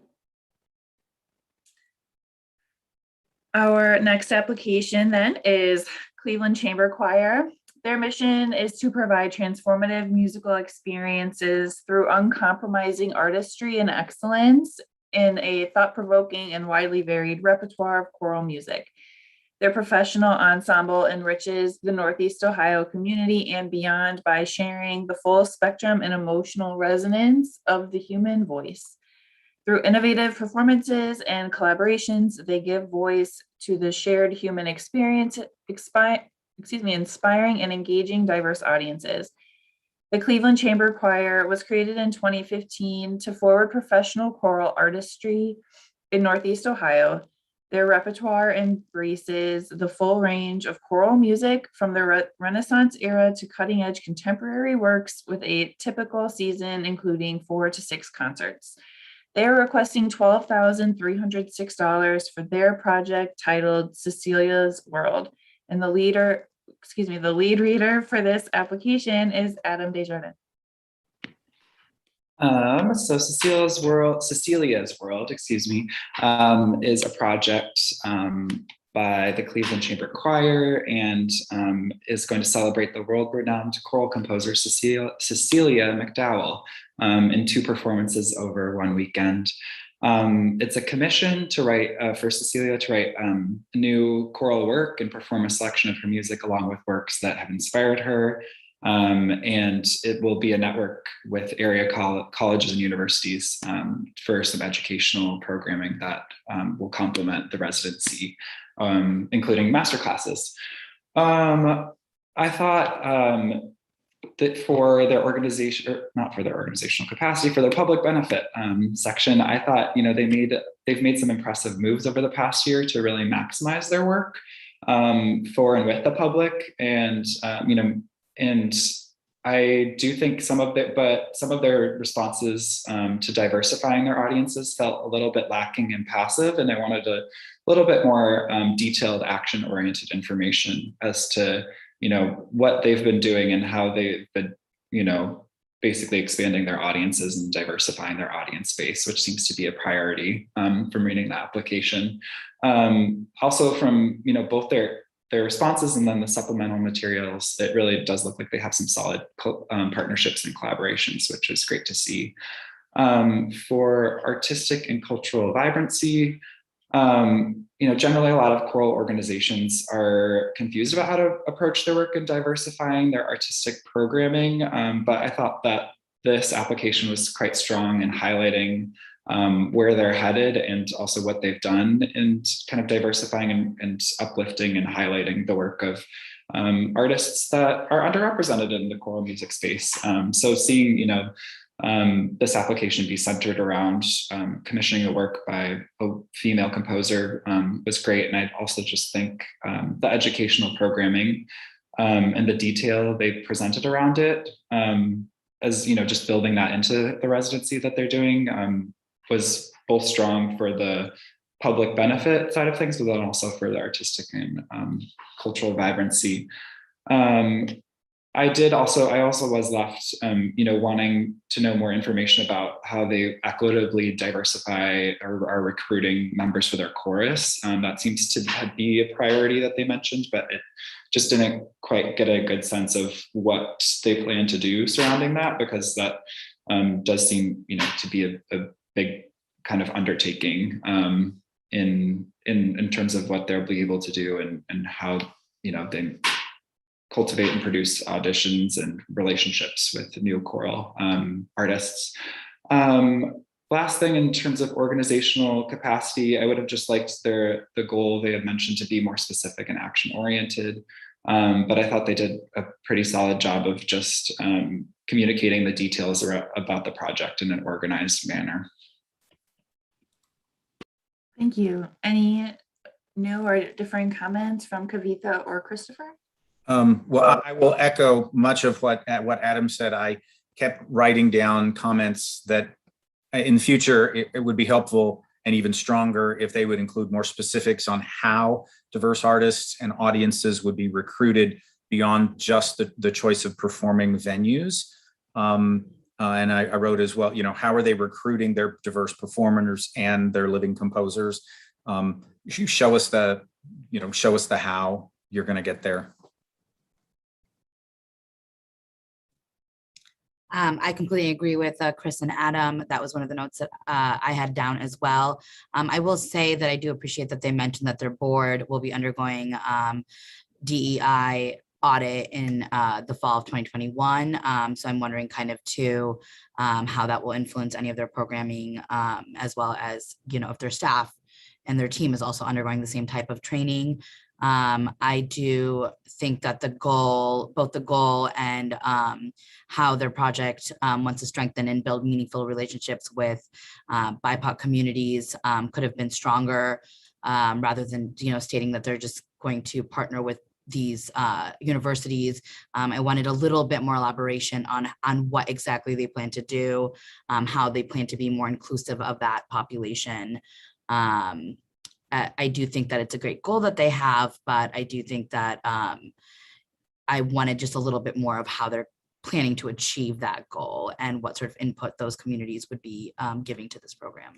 Our next application then is Cleveland Chamber Choir. Their mission is to provide transformative musical experiences through uncompromising artistry and excellence in a thought-provoking and widely varied repertoire of choral music. Their professional ensemble enriches the Northeast Ohio community and beyond by sharing the full spectrum and emotional resonance of the human voice. Through innovative performances and collaborations, they give voice to the shared human experience, inspiring and engaging diverse audiences. The Cleveland Chamber Choir was created in 2015 to forward professional choral artistry in Northeast Ohio. Their repertoire embraces the full range of choral music from the Renaissance era to cutting-edge contemporary works with a typical season including 4 to 6 concerts. They are requesting $12,306 for their project titled Cecilia's World. And the lead reader for this application is Adam Desjardins. So Cecilia's World, is a project by the Cleveland Chamber Choir and is going to celebrate the world-renowned choral composer Cecilia McDowell in 2 performances over 1 weekend. It's a commission to write for Cecilia to write new choral work and perform a selection of her music along with works that have inspired her. And it will be a network with area colleges and universities for some educational programming that will complement the residency, including master classes. I thought that for their organization, or not for their organizational capacity, for their public benefit section, I thought, they've made some impressive moves over the past year to really maximize their work for and with the public. And, and I do think some of their responses to diversifying their audiences felt a little bit lacking and passive. And I wanted a little bit more detailed action-oriented information as to, what they've been doing and how they've been, basically expanding their audiences and diversifying their audience base, which seems to be a priority from reading the application. Also from, both their responses and then the supplemental materials, it really does look like they have some solid partnerships and collaborations, which is great to see. For artistic and cultural vibrancy, generally a lot of choral organizations are confused about how to approach their work in diversifying their artistic programming, but I thought that this application was quite strong in highlighting where they're headed and also what they've done in kind of diversifying and uplifting and highlighting the work of artists that are underrepresented in the choral music space. So seeing, this application be centered around commissioning the work by a female composer was great. And I also just think the educational programming and the detail they presented around it, as just building that into the residency that they're doing was both strong for the public benefit side of things, but then also for the artistic and cultural vibrancy. I also was left, wanting to know more information about how they equitably diversify or are recruiting members for their chorus. That seems to be a priority that they mentioned, but it just didn't quite get a good sense of what they plan to do surrounding that, because that does seem, to be a big kind of undertaking in terms of what they'll be able to do and how, they cultivate and produce auditions and relationships with new choral artists. Last thing, in terms of organizational capacity, I would have just liked the goal they had mentioned to be more specific and action oriented. But I thought they did a pretty solid job of just communicating the details about the project in an organized manner. Thank you. Any new or differing comments from Kavitha or Christopher? Well, I will echo much of what Adam said. I kept writing down comments that in the future, it would be helpful and even stronger if they would include more specifics on how diverse artists and audiences would be recruited beyond just the choice of performing venues. And I wrote as well, how are they recruiting their diverse performers and their living composers? You show us the how you're going to get there. I completely agree with Chris and Adam. That was one of the notes that I had down as well. I will say that I do appreciate that they mentioned that their board will be undergoing DEI audit in the fall of 2021. So I'm wondering kind of too how that will influence any of their programming, as well as, if their staff and their team is also undergoing the same type of training. I do think that both the goal and how their project wants to strengthen and build meaningful relationships with BIPOC communities could have been stronger, rather than stating that they're just going to partner with these universities. I wanted a little bit more elaboration on what exactly they plan to do, how they plan to be more inclusive of that population. I do think that it's a great goal that they have, but I do think that I wanted just a little bit more of how they're planning to achieve that goal and what sort of input those communities would be giving to this program.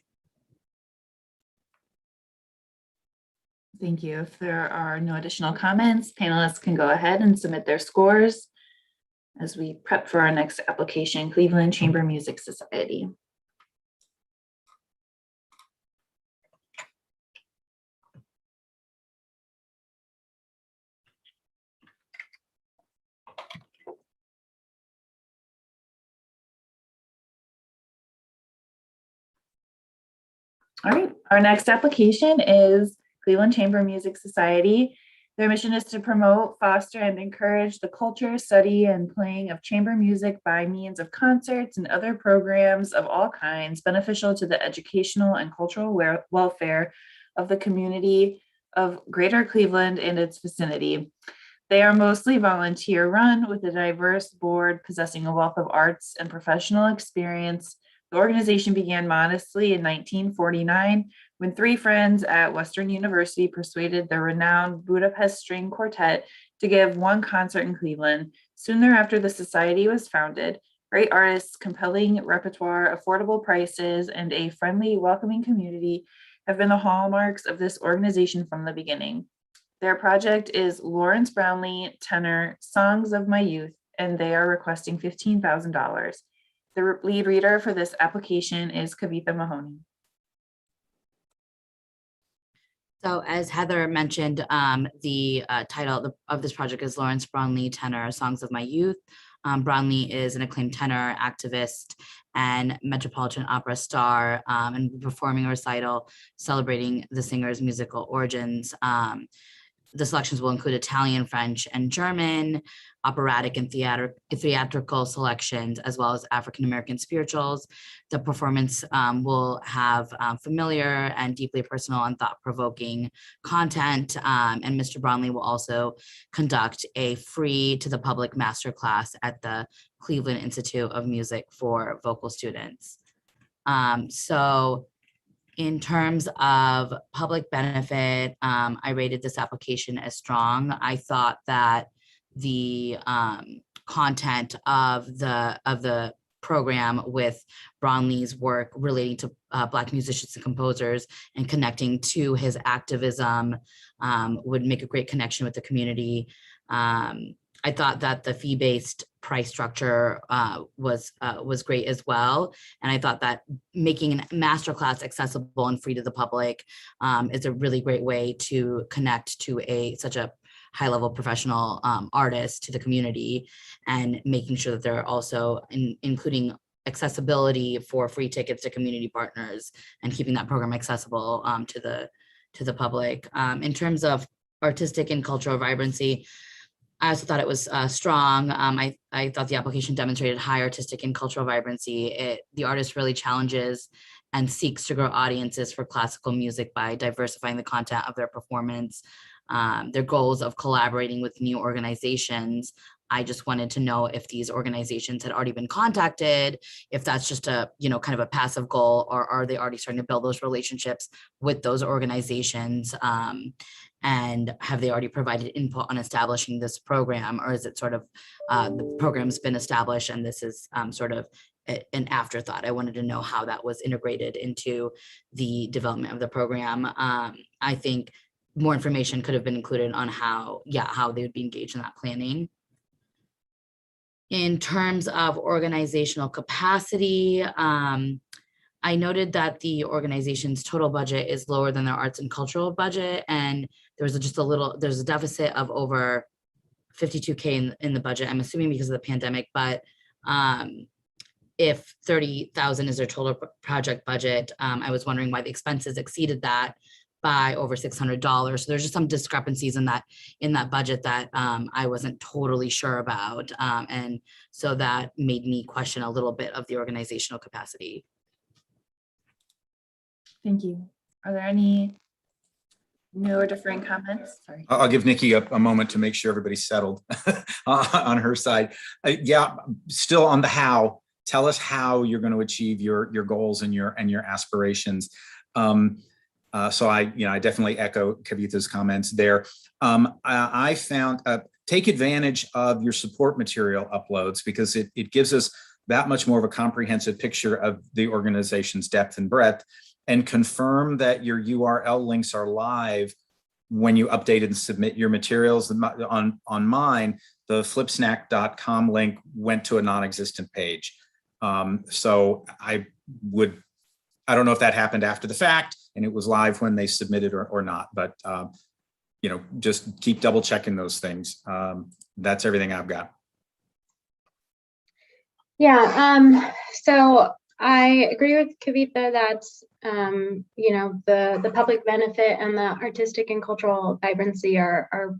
Thank you. If there are no additional comments, panelists can go ahead and submit their scores as we prep for our next application, Cleveland Chamber Music Society. All right, our next application is Cleveland Chamber Music Society. Their mission is to promote, foster, and encourage the culture, study, and playing of chamber music by means of concerts and other programs of all kinds beneficial to the educational and cultural welfare of the community of Greater Cleveland and its vicinity. They are mostly volunteer run with a diverse board possessing a wealth of arts and professional experience. The organization began modestly in 1949 when three friends at Western University persuaded the renowned Budapest String Quartet to give one concert in Cleveland. Soon thereafter, the society was founded. Great artists, compelling repertoire, affordable prices, and a friendly, welcoming community have been the hallmarks of this organization from the beginning. Their project is Lawrence Brownlee tenor, Songs of My Youth, and they are requesting $15,000. The lead reader for this application is Kavitha Mahoney. So as Heather mentioned, the title of this project is Lawrence Brownlee Tenor, Songs of My Youth. Brownlee is an acclaimed tenor, activist, and Metropolitan Opera star, and performing a recital celebrating the singer's musical origins. The selections will include Italian, French, and German, operatic and theatrical selections, as well as African-American spirituals. The performance will have familiar and deeply personal and thought-provoking content. And Mr. Brownlee will also conduct a free to the public masterclass at the Cleveland Institute of Music for vocal students. So in terms of public benefit, I rated this application as strong. I thought that the content of the program with Brownlee's work relating to Black musicians and composers and connecting to his activism would make a great connection with the community. I thought that the fee-based price structure was great as well. And I thought that making a masterclass accessible and free to the public is a really great way to connect to such a high-level professional artist to the community, and making sure that they're also including accessibility for free tickets to community partners and keeping that program accessible to the public. In terms of artistic and cultural vibrancy, I also thought it was strong. I thought the application demonstrated high artistic and cultural vibrancy. The artist really challenges and seeks to grow audiences for classical music by diversifying the content of their performance. Their goals of collaborating with new organizations. I just wanted to know if these organizations had already been contacted, if that's just a, kind of a passive goal, or are they already starting to build those relationships with those organizations? And have they already provided input on establishing this program, or is it sort of the program's been established and this is sort of an afterthought? I wanted to know how that was integrated into the development of the program. I think more information could have been included on how they would be engaged in that planning. In terms of organizational capacity, I noted that the organization's total budget is lower than their arts and cultural budget, and there's a deficit of over 52K in the budget. I'm assuming because of the pandemic, but if 30,000 is their total project budget, I was wondering why the expenses exceeded that by over $600. So there's just some discrepancies in that budget that I wasn't totally sure about. And so that made me question a little bit of the organizational capacity. Thank you. Are there any new or differing comments? Sorry. I'll give Nikki a moment to make sure everybody's settled on her side. Yeah, still on the how. Tell us how you're going to achieve your goals and your aspirations. So I definitely echo Kavitha's comments there. I found take advantage of your support material uploads, because it gives us that much more of a comprehensive picture of the organization's depth and breadth, and confirm that your URL links are live when you update and submit your materials. On mine, the flipsnack.com link went to a non-existent page. So I don't know if that happened after the fact and it was live when they submitted or not, but just keep double checking those things. That's everything I've got. Yeah, so I agree with Kavitha that, the public benefit and the artistic and cultural vibrancy are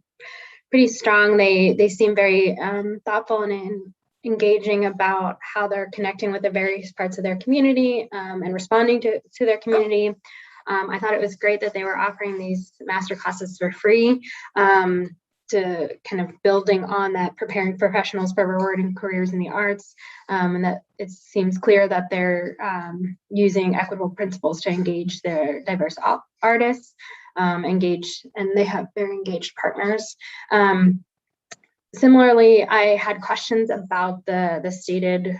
pretty strong. They seem very thoughtful and engaging about how they're connecting with the various parts of their community and responding to their community. I thought it was great that they were offering these master classes for free, to kind of building on that, preparing professionals for rewarding careers in the arts, and that it seems clear that they're using equitable principles to engage their diverse artists, and they have very engaged partners. Similarly, I had questions about the stated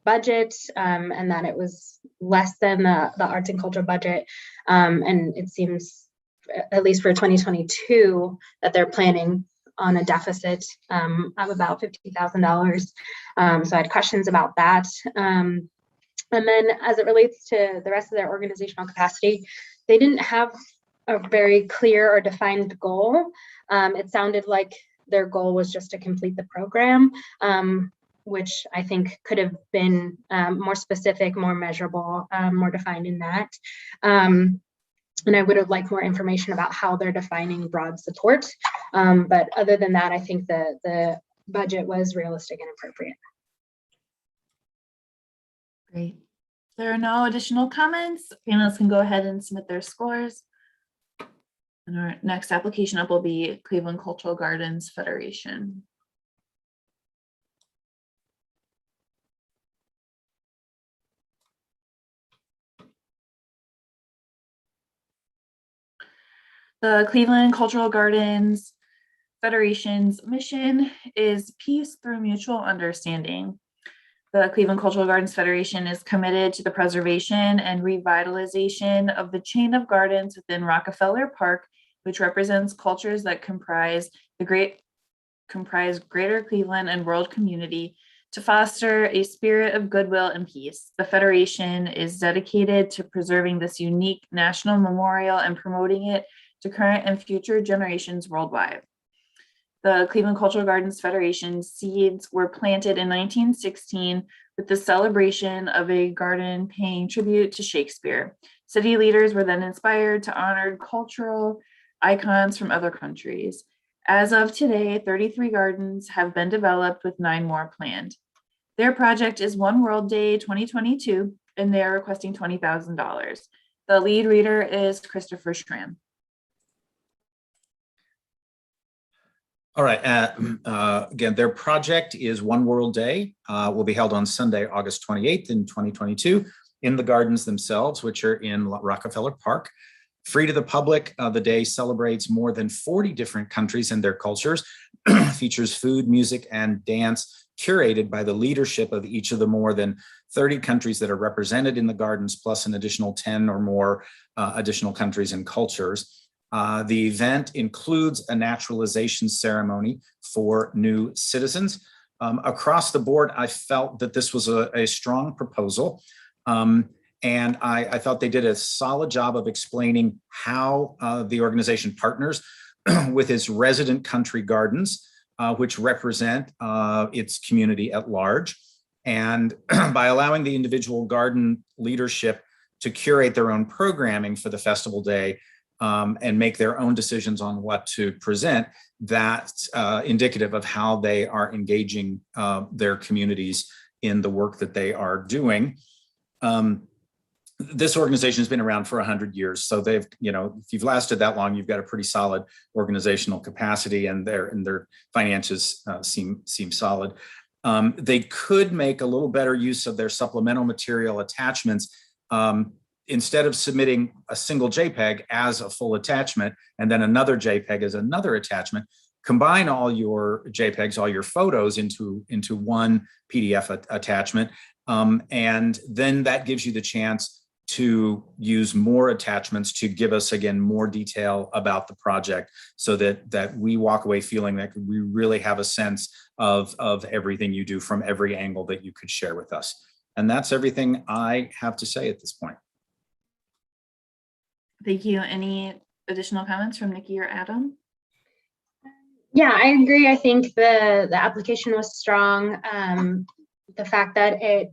budget, and that it was less than the arts and culture budget, and it seems, at least for 2022, that they're planning on a deficit of about $50,000. So I had questions about that. And then as it relates to the rest of their organizational capacity, they didn't have a very clear or defined goal. It sounded like their goal was just to complete the program, which I think could have been more specific, more measurable, more defined in that. And I would have liked more information about how they're defining broad support. But other than that, I think the budget was realistic and appropriate. Great. If there are no additional comments, panelists can go ahead and submit their scores. And our next application up will be Cleveland Cultural Gardens Federation. The Cleveland Cultural Gardens Federation's mission is peace through mutual understanding. The Cleveland Cultural Gardens Federation is committed to the preservation and revitalization of the chain of gardens within Rockefeller Park, which represents cultures that comprise greater Cleveland and world community, to foster a spirit of goodwill and peace. The Federation is dedicated to preserving this unique national memorial and promoting it to current and future generations worldwide. The Cleveland Cultural Gardens Federation seeds were planted in 1916 with the celebration of a garden paying tribute to Shakespeare. City leaders were then inspired to honor cultural icons from other countries. As of today, 33 gardens have been developed with 9 more planned. Their project is One World Day 2022, and they're requesting $20,000. The lead reader is Christopher Schramm. All right. Again, their project is One World Day. Will be held on Sunday, August 28th in 2022 in the gardens themselves, which are in Rockefeller Park. Free to the public, the day celebrates more than 40 different countries and their cultures, features food, music, and dance curated by the leadership of each of the more than 30 countries that are represented in the gardens, plus an additional 10 or more additional countries and cultures. The event includes a naturalization ceremony for new citizens. Across the board, I felt that this was a strong proposal. And I thought they did a solid job of explaining how the organization partners with its resident country gardens, which represent its community at large. And by allowing the individual garden leadership to curate their own programming for the festival day, and make their own decisions on what to present, that's indicative of how they are engaging their communities in the work that they are doing. This organization has been around for 100 years. So they've, if you've lasted that long, you've got a pretty solid organizational capacity, and their finances seem solid. They could make a little better use of their supplemental material attachments. Instead of submitting a single JPEG as a full attachment and then another JPEG as another attachment, combine all your JPEGs, all your photos into one PDF attachment. And then that gives you the chance to use more attachments to give us, again, more detail about the project, so that we walk away feeling that we really have a sense of everything you do from every angle that you could share with us. And that's everything I have to say at this point. Thank you. Any additional comments from Nikki or Adam? Yeah, I agree. I think the application was strong. The fact that it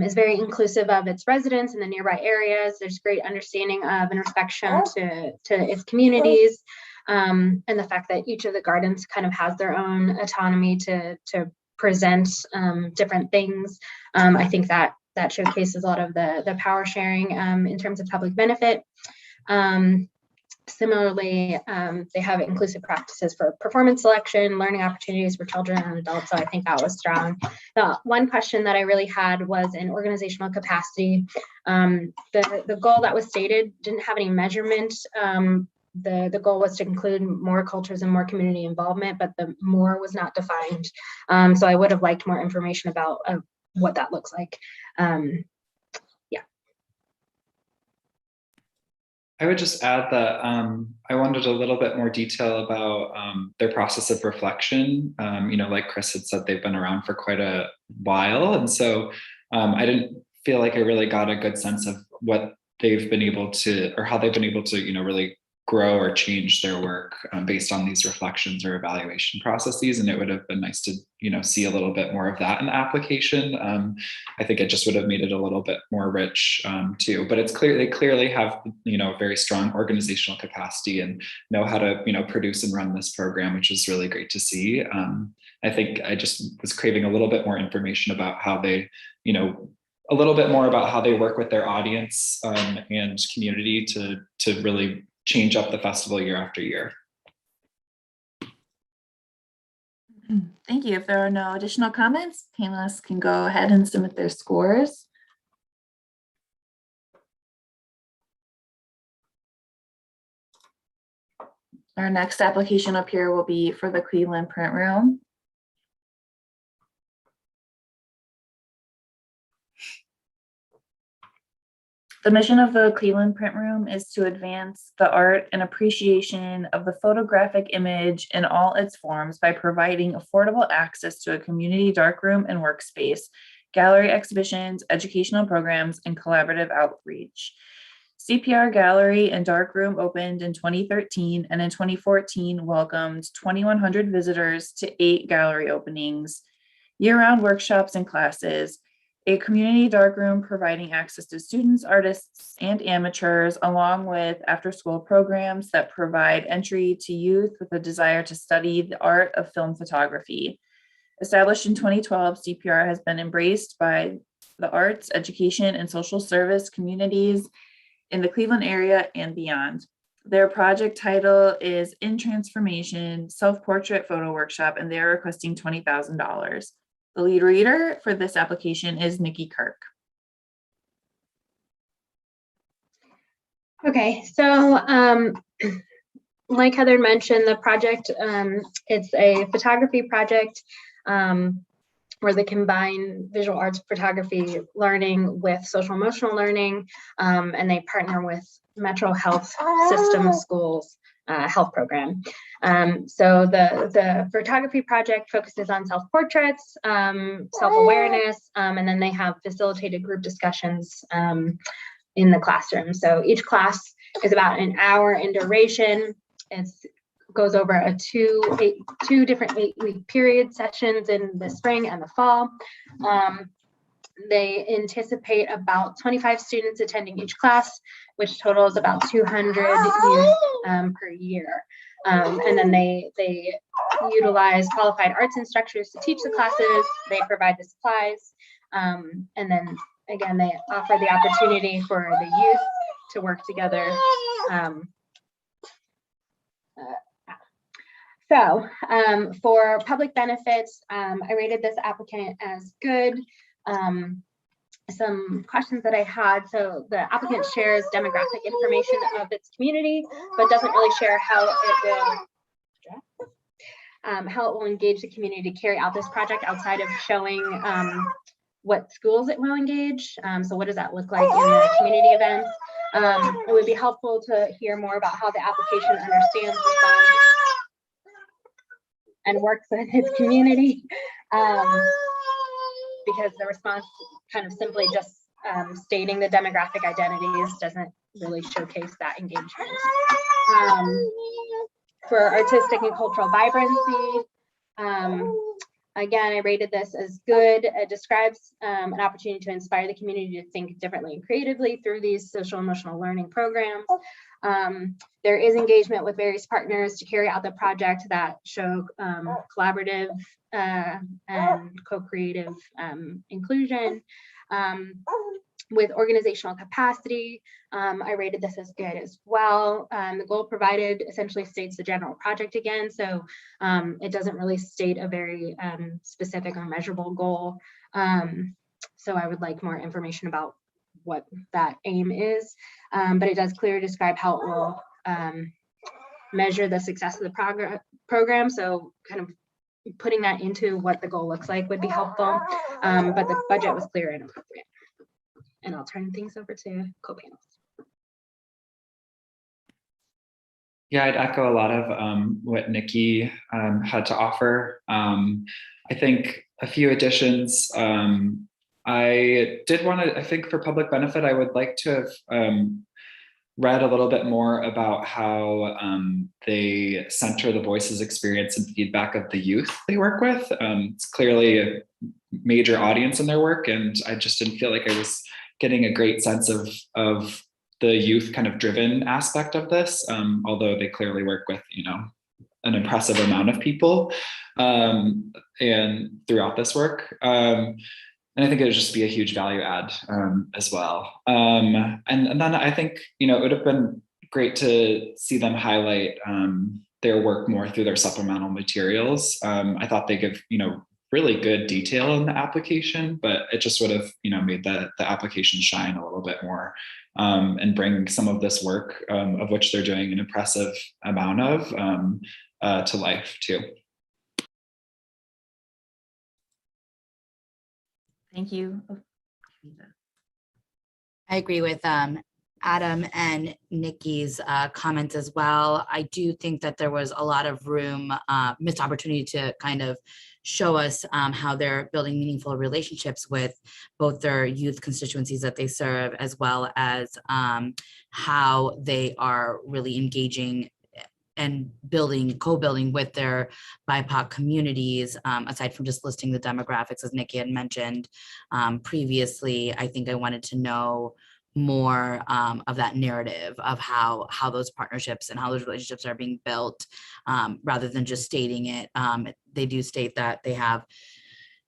is very inclusive of its residents in the nearby areas. There's great understanding of and respect shown to its communities. And the fact that each of the gardens kind of has their own autonomy to present different things. I think that showcases a lot of the power sharing in terms of public benefit. Similarly, they have inclusive practices for performance selection, learning opportunities for children and adults. So I think that was strong. The one question that I really had was in organizational capacity. The goal that was stated didn't have any measurement. The goal was to include more cultures and more community involvement, but the more was not defined. So I would have liked more information about what that looks like. I would just add that I wanted a little bit more detail about their process of reflection. Like Chris had said, they've been around for quite a while. And so I didn't feel like I really got a good sense of what they've been able to, or how they've been able to, really grow or change their work based on these reflections or evaluation processes. And it would have been nice to, see a little bit more of that in the application. I think it just would have made it a little bit more rich too, but it's clear they clearly have, very strong organizational capacity and know how to, produce and run this program, which is really great to see. I think I just was craving a little bit more information about how they, a little bit more about how they work with their audience and community to really change up the festival year after year. Thank you. If there are no additional comments, panelists can go ahead and submit their scores. Our next application up here will be for the Cleveland Print Room. The mission of the Cleveland Print Room is to advance the art and appreciation of the photographic image in all its forms by providing affordable access to a community darkroom and workspace, gallery exhibitions, educational programs, and collaborative outreach. CPR Gallery and Darkroom opened in 2013 and in 2014 welcomed 2,100 visitors to 8 gallery openings, year-round workshops and classes, a community darkroom providing access to students, artists, and amateurs, along with after-school programs that provide entry to youth with a desire to study the art of film photography. Established in 2012, CPR has been embraced by the arts, education, and social service communities in the Cleveland area and beyond. Their project title is In Transformation, Self-Portrait Photo Workshop, and they're requesting $20,000. The lead reader for this application is Nikki Kirk. Okay, so like Heather mentioned, the project, it's a photography project where they combine visual arts photography learning with social emotional learning, and they partner with Metro Health System Schools health program. So the photography project focuses on self-portraits, self-awareness, and then they have facilitated group discussions in the classroom. So each class is about an hour in duration. It goes over a two different 8-week period sessions in the spring and the fall. They anticipate about 25 students attending each class, which totals about 200 youth per year. And then they utilize qualified arts instructors to teach the classes. They provide the supplies, and then again, they offer the opportunity for the youth to work together. So for public benefits, I rated this applicant as good. Some questions that I had. So the applicant shares demographic information of its community, but doesn't really share how it will engage the community to carry out this project outside of showing what schools it will engage. So what does that look like in the community events? It would be helpful to hear more about how the application understands, responds, and works with its community. Because the response kind of simply just stating the demographic identities doesn't really showcase that engagement. For artistic and cultural vibrancy, again, I rated this as good. It describes an opportunity to inspire the community to think differently and creatively through these social emotional learning programs. There is engagement with various partners to carry out the project that show collaborative and co-creative inclusion. With organizational capacity, I rated this as good as well. The goal provided essentially states the general project again, so it doesn't really state a very specific or measurable goal. So I would like more information about what that aim is, but it does clearly describe how it will measure the success of the program. So kind of putting that into what the goal looks like would be helpful, but the budget was clear and appropriate. And I'll turn things over to co-panelists. Yeah, I'd echo a lot of what Nikki had to offer. I think a few additions. I did want to, I think for public benefit, I would like to have read a little bit more about how they center the voices, experience, and feedback of the youth they work with. It's clearly a major audience in their work, and I just didn't feel like I was getting a great sense of the youth kind of driven aspect of this, although they clearly work with, you know, an impressive amount of people and throughout this work. And I think it would just be a huge value add as well. And then I think, you know, it would have been great to see them highlight their work more through their supplemental materials. I thought they give, you know, really good detail in the application, but it just would have, you know, made the application shine a little bit more and bring some of this work of which they're doing an impressive amount of to life too. Thank you. I agree with Adam and Nikki's comments as well. I do think that there was a lot of room, missed opportunity to kind of show us how they're building meaningful relationships with both their youth constituencies that they serve, as well as how they are really engaging and co-building with their BIPOC communities, aside from just listing the demographics, as Nikki had mentioned previously. I think I wanted to know more of that narrative of how those partnerships and how those relationships are being built, rather than just stating it. They do state that they have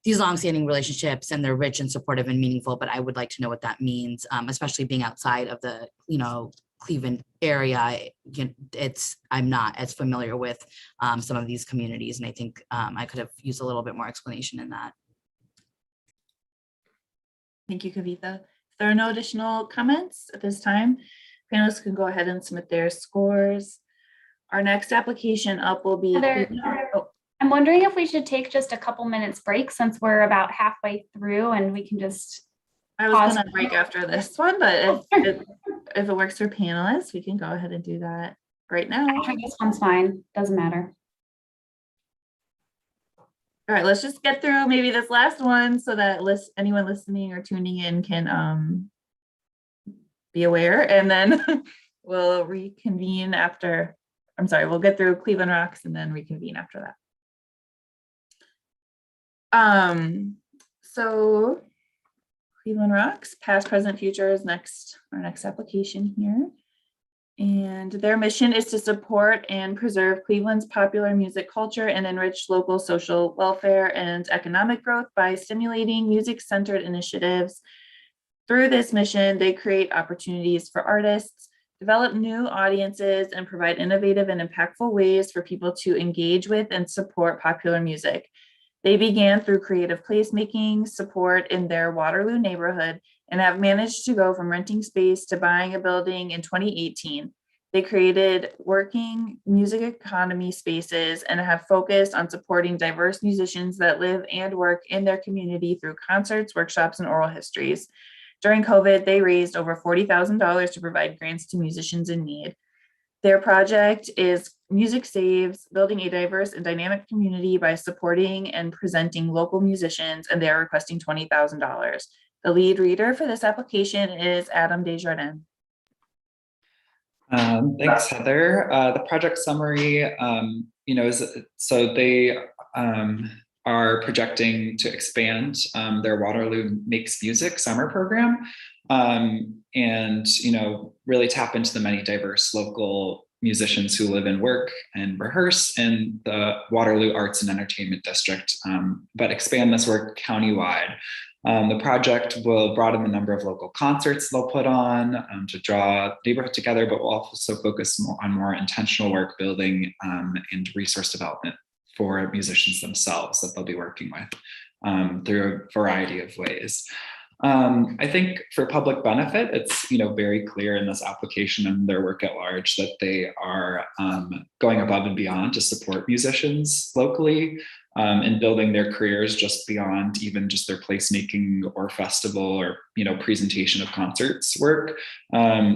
these longstanding relationships, and they're rich and supportive and meaningful, but I would like to know what that means, especially being outside of the, Cleveland area. I'm not as familiar with some of these communities, and I think I could have used a little bit more explanation in that. Thank you, Kavitha. If there are no additional comments at this time, panelists can go ahead and submit their scores. Our next application up will be. Heather, I'm wondering if we should take just a couple minutes break since we're about halfway through and we can just. I was going to break after this one, but if it works for panelists, we can go ahead and do that right now. After this one's fine, doesn't matter. All right, let's just get through maybe this last one so that anyone listening or tuning in can be aware, and then we'll reconvene after. I'm sorry, we'll get through Cleveland Rocks and then reconvene after that. So Cleveland Rocks, past, present, future is our next application here. And their mission is to support and preserve Cleveland's popular music culture and enrich local social welfare and economic growth by stimulating music-centered initiatives. Through this mission, they create opportunities for artists, develop new audiences, and provide innovative and impactful ways for people to engage with and support popular music. They began through creative placemaking support in their Waterloo neighborhood and have managed to go from renting space to buying a building in 2018. They created working music economy spaces and have focused on supporting diverse musicians that live and work in their community through concerts, workshops, and oral histories. During COVID, they raised over $40,000 to provide grants to musicians in need. Their project is Music Saves, building a diverse and dynamic community by supporting and presenting local musicians, and they are requesting $20,000. The lead reader for this application is Adam Desjardins. Thanks, Heather. The project summary, so they are projecting to expand their Waterloo Makes Music summer program, and really tap into the many diverse local musicians who live and work and rehearse in the Waterloo Arts and Entertainment District, but expand this work countywide. The project will broaden the number of local concerts they'll put on to draw the neighborhood together, but will also focus on more intentional work building and resource development for musicians themselves that they'll be working with through a variety of ways. I think for public benefit, it's very clear in this application and their work at large that they are going above and beyond to support musicians locally and building their careers just beyond even just their placemaking or festival or presentation of concerts work,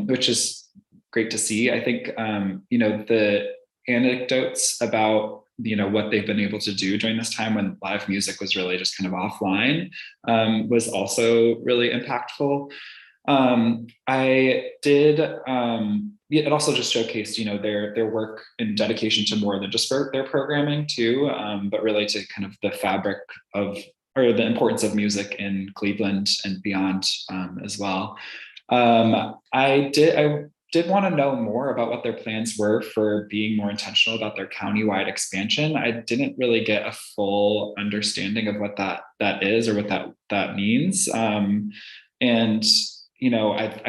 which is great to see. I think the anecdotes about what they've been able to do during this time when live music was really just kind of offline was also really impactful. It also just showcased, their work and dedication to more than just their programming too, but really to kind of the fabric of, or the importance of music in Cleveland and beyond as well. I did want to know more about what their plans were for being more intentional about their countywide expansion. I didn't really get a full understanding of what that is or what that means. I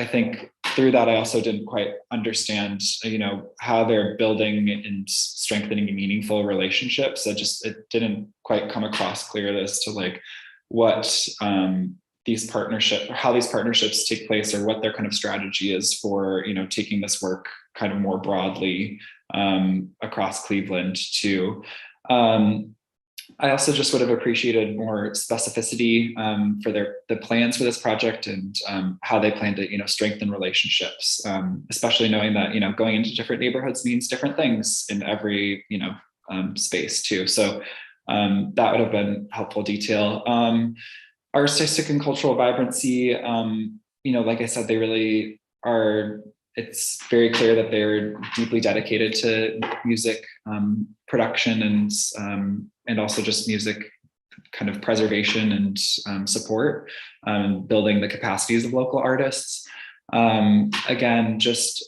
think through that, I also didn't quite understand, how they're building and strengthening meaningful relationships. It didn't quite come across clear as to what how these partnerships take place, or what their kind of strategy is for, taking this work kind of more broadly across Cleveland too. I also just would have appreciated more specificity for the plans for this project and how they plan to, strengthen relationships, especially knowing that, going into different neighborhoods means different things in every, space too. So that would have been helpful detail. Artistic and cultural vibrancy, like I said, they really are. It's very clear that they're deeply dedicated to music production and also just music kind of preservation and support, building the capacities of local artists. Again, just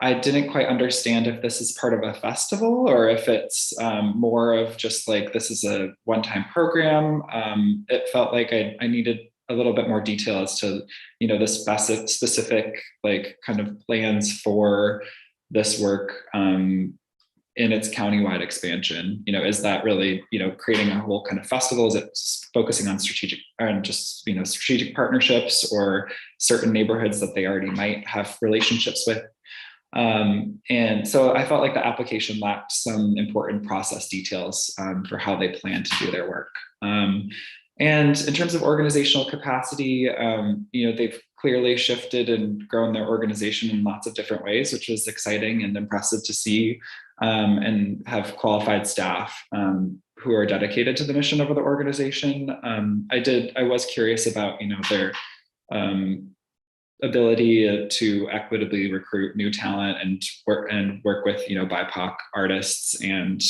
I didn't quite understand if this is part of a festival or if it's more of just like this is a one-time program. It felt like I needed a little bit more detail as to, the specific like kind of plans for this work in its countywide expansion. Is that really, creating a whole kind of festival? Is it focusing on strategic partnerships or certain neighborhoods that they already might have relationships with? And so I felt like the application lacked some important process details for how they plan to do their work. And in terms of organizational capacity, they've clearly shifted and grown their organization in lots of different ways, which was exciting and impressive to see, and have qualified staff who are dedicated to the mission of the organization. I was curious about, their ability to equitably recruit new talent and work with BIPOC artists and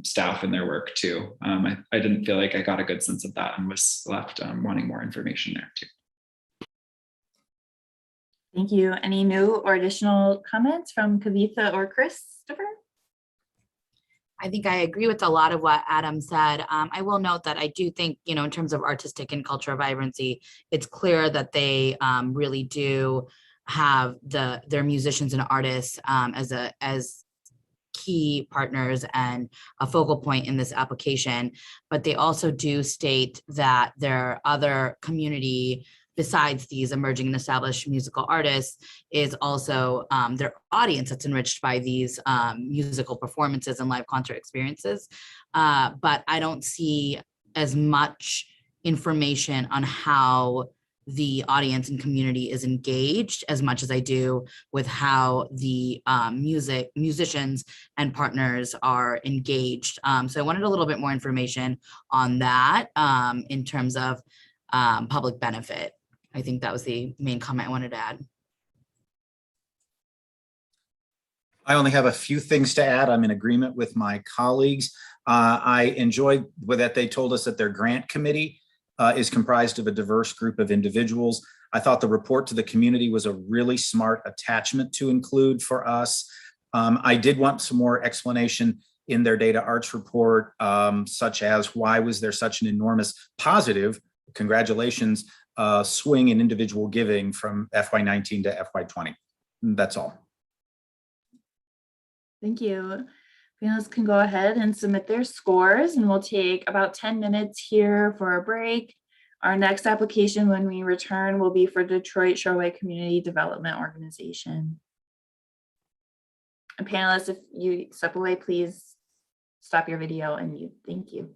staff in their work too. I didn't feel like I got a good sense of that and was left wanting more information there too. Thank you. Any new or additional comments from Kavitha or Christopher? I think I agree with a lot of what Adam said. I will note that I do think, in terms of artistic and cultural vibrancy, it's clear that they really do have their musicians and artists as key partners and a focal point in this application. But they also do state that there are other community besides these emerging and established musical artists is also their audience that's enriched by these musical performances and live concert experiences. But I don't see as much information on how the audience and community is engaged as much as I do with how the musicians and partners are engaged. So I wanted a little bit more information on that in terms of public benefit. I think that was the main comment I wanted to add. I only have a few things to add. I'm in agreement with my colleagues. I enjoyed that they told us that their grant committee is comprised of a diverse group of individuals. I thought the report to the community was a really smart attachment to include for us. I did want some more explanation in their data arts report, such as why was there such an enormous positive, congratulations, swing in individual giving from FY19 to FY20. That's all. Thank you. Panelists can go ahead and submit their scores, and we'll take about 10 minutes here for a break. Our next application when we return will be for Detroit Shoreway Community Development Organization. And panelists, if you step away, please stop your video and mute. Thank you.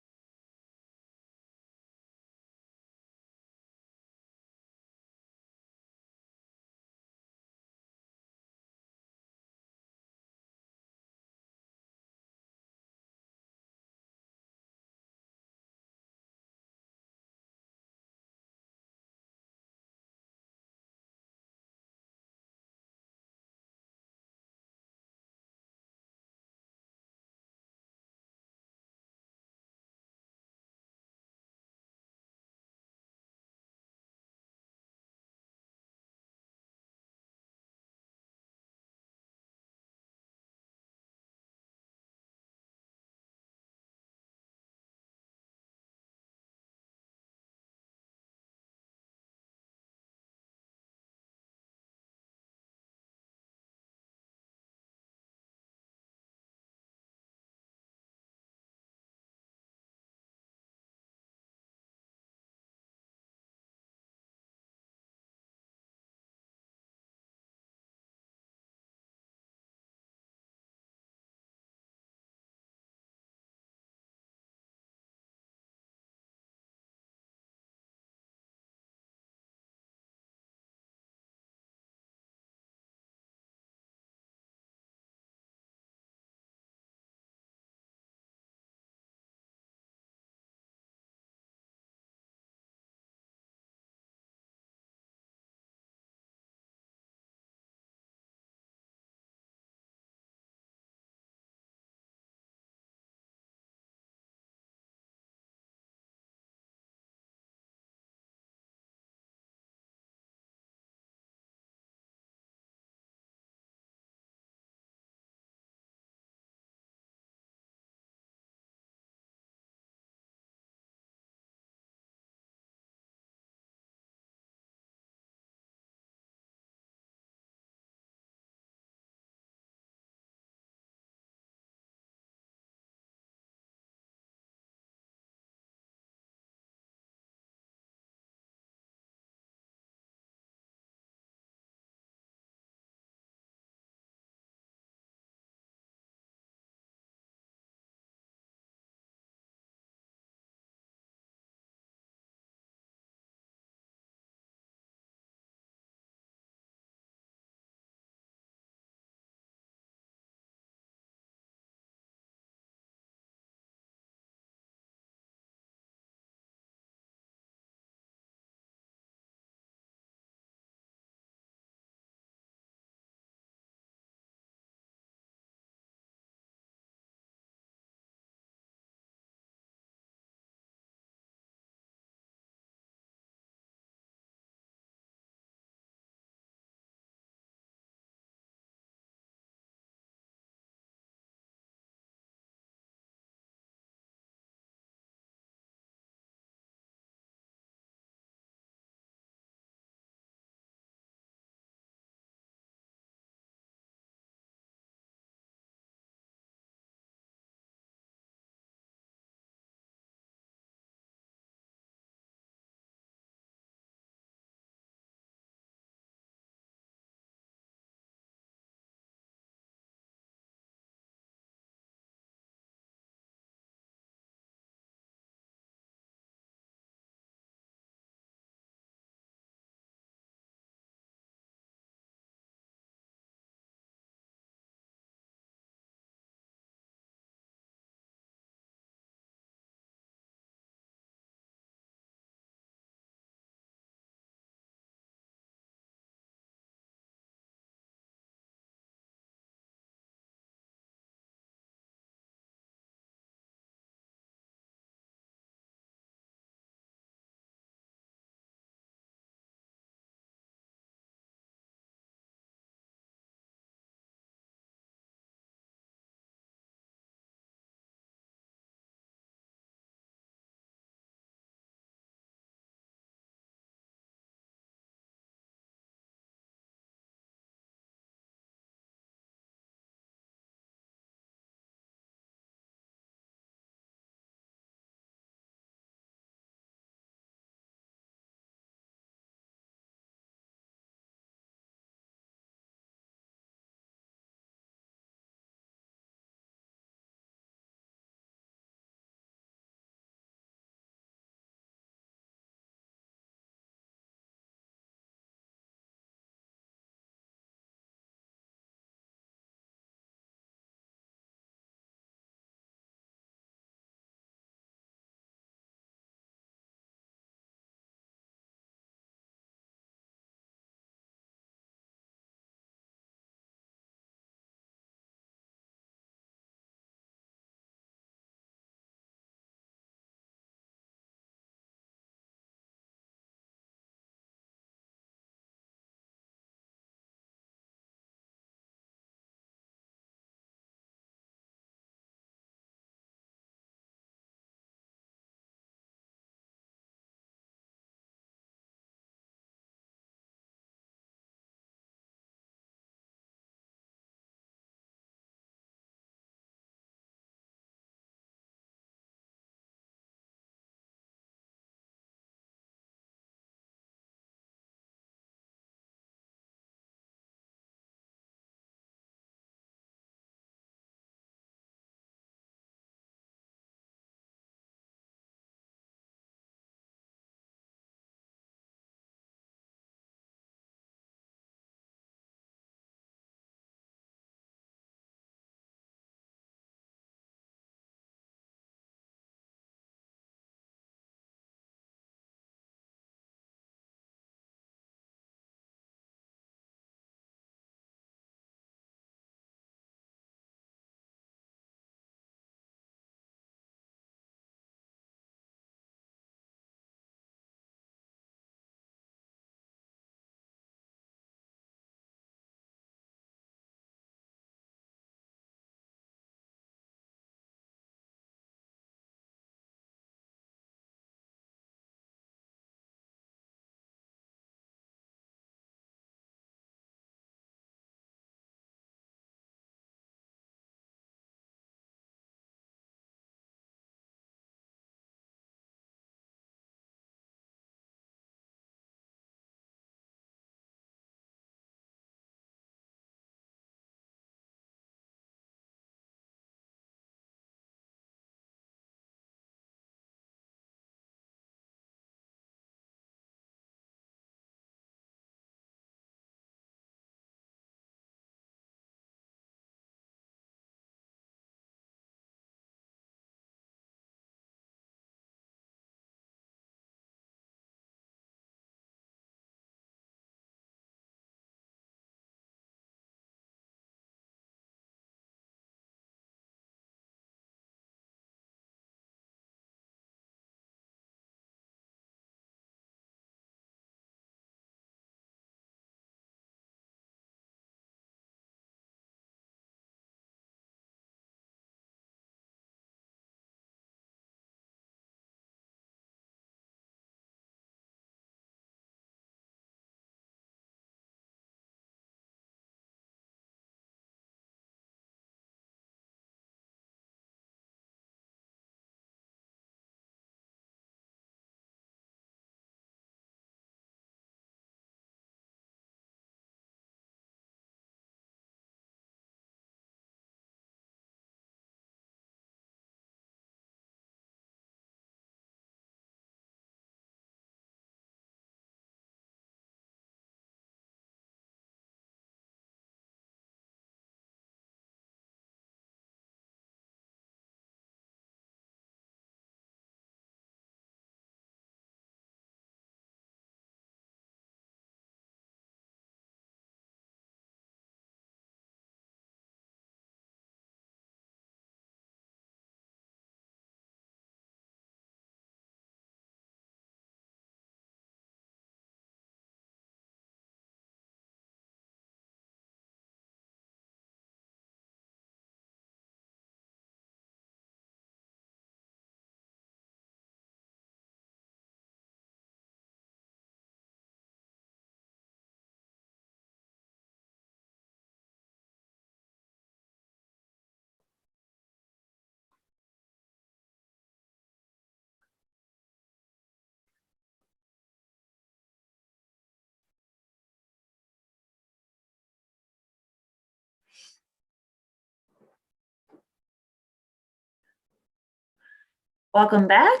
Welcome back.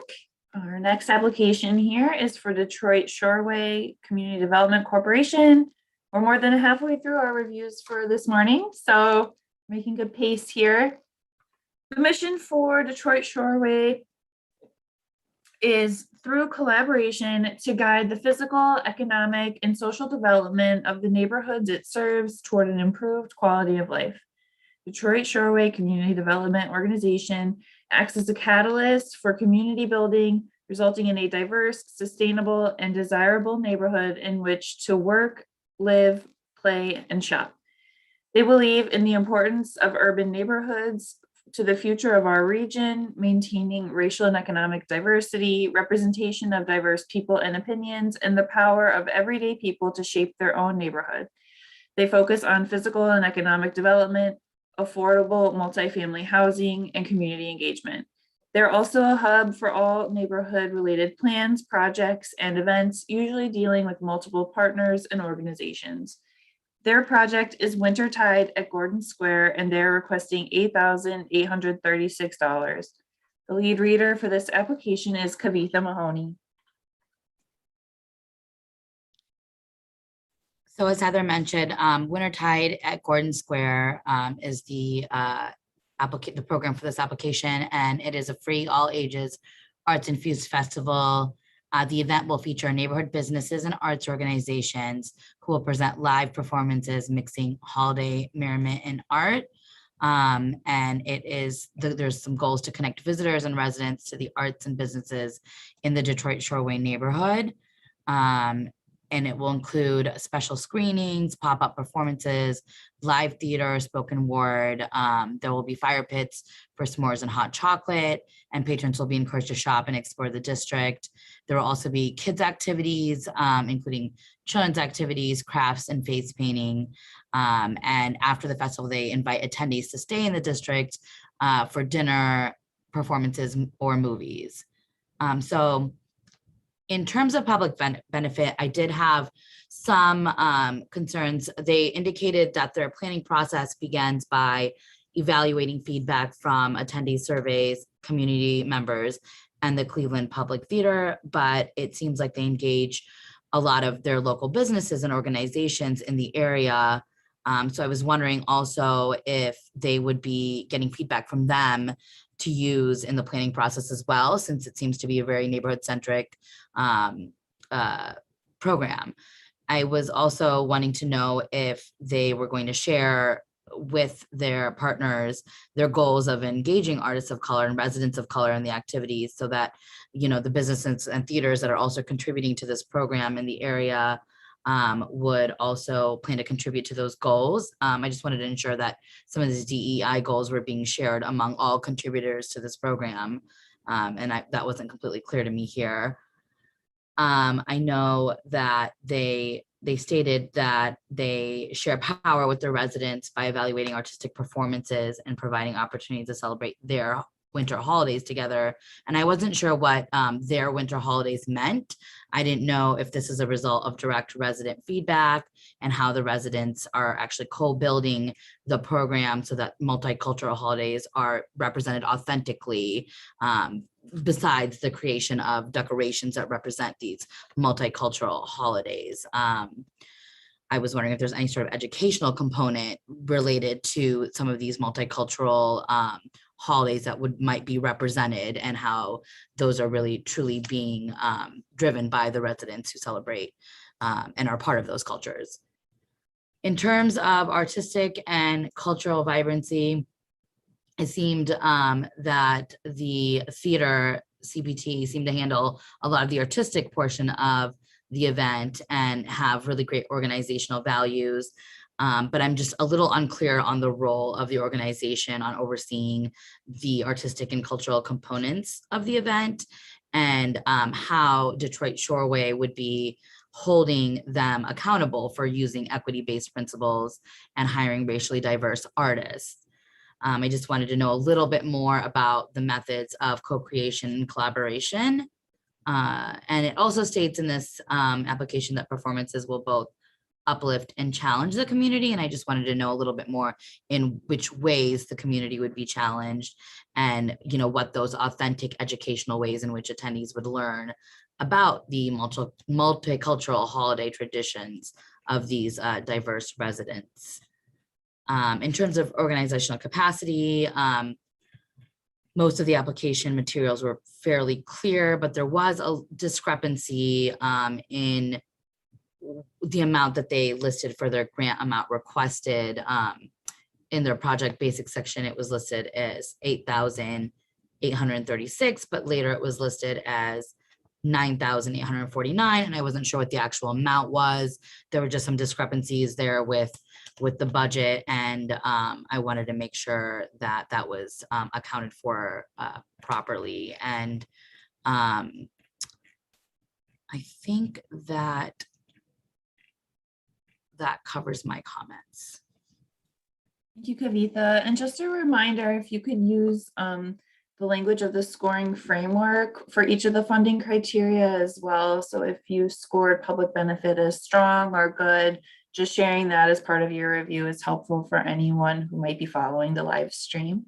Our next application here is for Detroit Shoreway Community Development Corporation. We're more than halfway through our reviews for this morning, so making good pace here. The mission for Detroit Shoreway is through collaboration to guide the physical, economic, and social development of the neighborhoods it serves toward an improved quality of life. Detroit Shoreway Community Development Organization acts as a catalyst for community building, resulting in a diverse, sustainable, and desirable neighborhood in which to work, live, play, and shop. They believe in the importance of urban neighborhoods to the future of our region, maintaining racial and economic diversity, representation of diverse people and opinions, and the power of everyday people to shape their own neighborhood. They focus on physical and economic development, affordable multifamily housing, and community engagement. They're also a hub for all neighborhood-related plans, projects, and events, usually dealing with multiple partners and organizations. Their project is Wintertide at Gordon Square, and they're requesting $8,836. The lead reader for this application is Kavitha Mahoney. So as Heather mentioned, Wintertide at Gordon Square is the program for this application, and it is a free all ages arts infused festival. The event will feature neighborhood businesses and arts organizations who will present live performances mixing holiday merriment and art. And there's some goals to connect visitors and residents to the arts and businesses in the Detroit Shoreway neighborhood. And it will include special screenings, pop-up performances, live theater, spoken word. There will be fire pits for s'mores and hot chocolate, and patrons will be encouraged to shop and explore the district. There will also be kids activities, including children's activities, crafts, and face painting. And after the festival, they invite attendees to stay in the district for dinner, performances, or movies. So in terms of public benefit, I did have some concerns. They indicated that their planning process begins by evaluating feedback from attendee surveys, community members, and the Cleveland Public Theater, but it seems like they engage a lot of their local businesses and organizations in the area. So I was wondering also if they would be getting feedback from them to use in the planning process as well, since it seems to be a very neighborhood-centric program. I was also wanting to know if they were going to share with their partners their goals of engaging artists of color and residents of color in the activities, so that, you know, the businesses and theaters that are also contributing to this program in the area would also plan to contribute to those goals. I just wanted to ensure that some of these DEI goals were being shared among all contributors to this program. And that wasn't completely clear to me here. I know that they stated that they share power with their residents by evaluating artistic performances and providing opportunities to celebrate their winter holidays together. And I wasn't sure what their winter holidays meant. I didn't know if this is a result of direct resident feedback and how the residents are actually co-building the program so that multicultural holidays are represented authentically, besides the creation of decorations that represent these multicultural holidays. I was wondering if there's any sort of educational component related to some of these multicultural holidays that might be represented, and how those are really truly being driven by the residents who celebrate and are part of those cultures. In terms of artistic and cultural vibrancy, it seemed that the theater CPT seemed to handle a lot of the artistic portion of the event and have really great organizational values. But I'm just a little unclear on the role of the organization on overseeing the artistic and cultural components of the event, and how Detroit Shoreway would be holding them accountable for using equity-based principles and hiring racially diverse artists. I just wanted to know a little bit more about the methods of co-creation and collaboration. And it also states in this application that performances will both uplift and challenge the community. And I just wanted to know a little bit more in which ways the community would be challenged, and, you know, what those authentic educational ways in which attendees would learn about the multicultural holiday traditions of these diverse residents. In terms of organizational capacity, most of the application materials were fairly clear, but there was a discrepancy in the amount that they listed for their grant amount requested. In their project basic section, it was listed as 8,836, but later it was listed as 9,849, and I wasn't sure what the actual amount was. There were just some discrepancies there with the budget, and I wanted to make sure that that was accounted for properly. And I think that covers my comments. Thank you, Kavitha. And just a reminder, if you could use the language of the scoring framework for each of the funding criteria as well. So if you scored public benefit as strong or good, just sharing that as part of your review is helpful for anyone who might be following the live stream.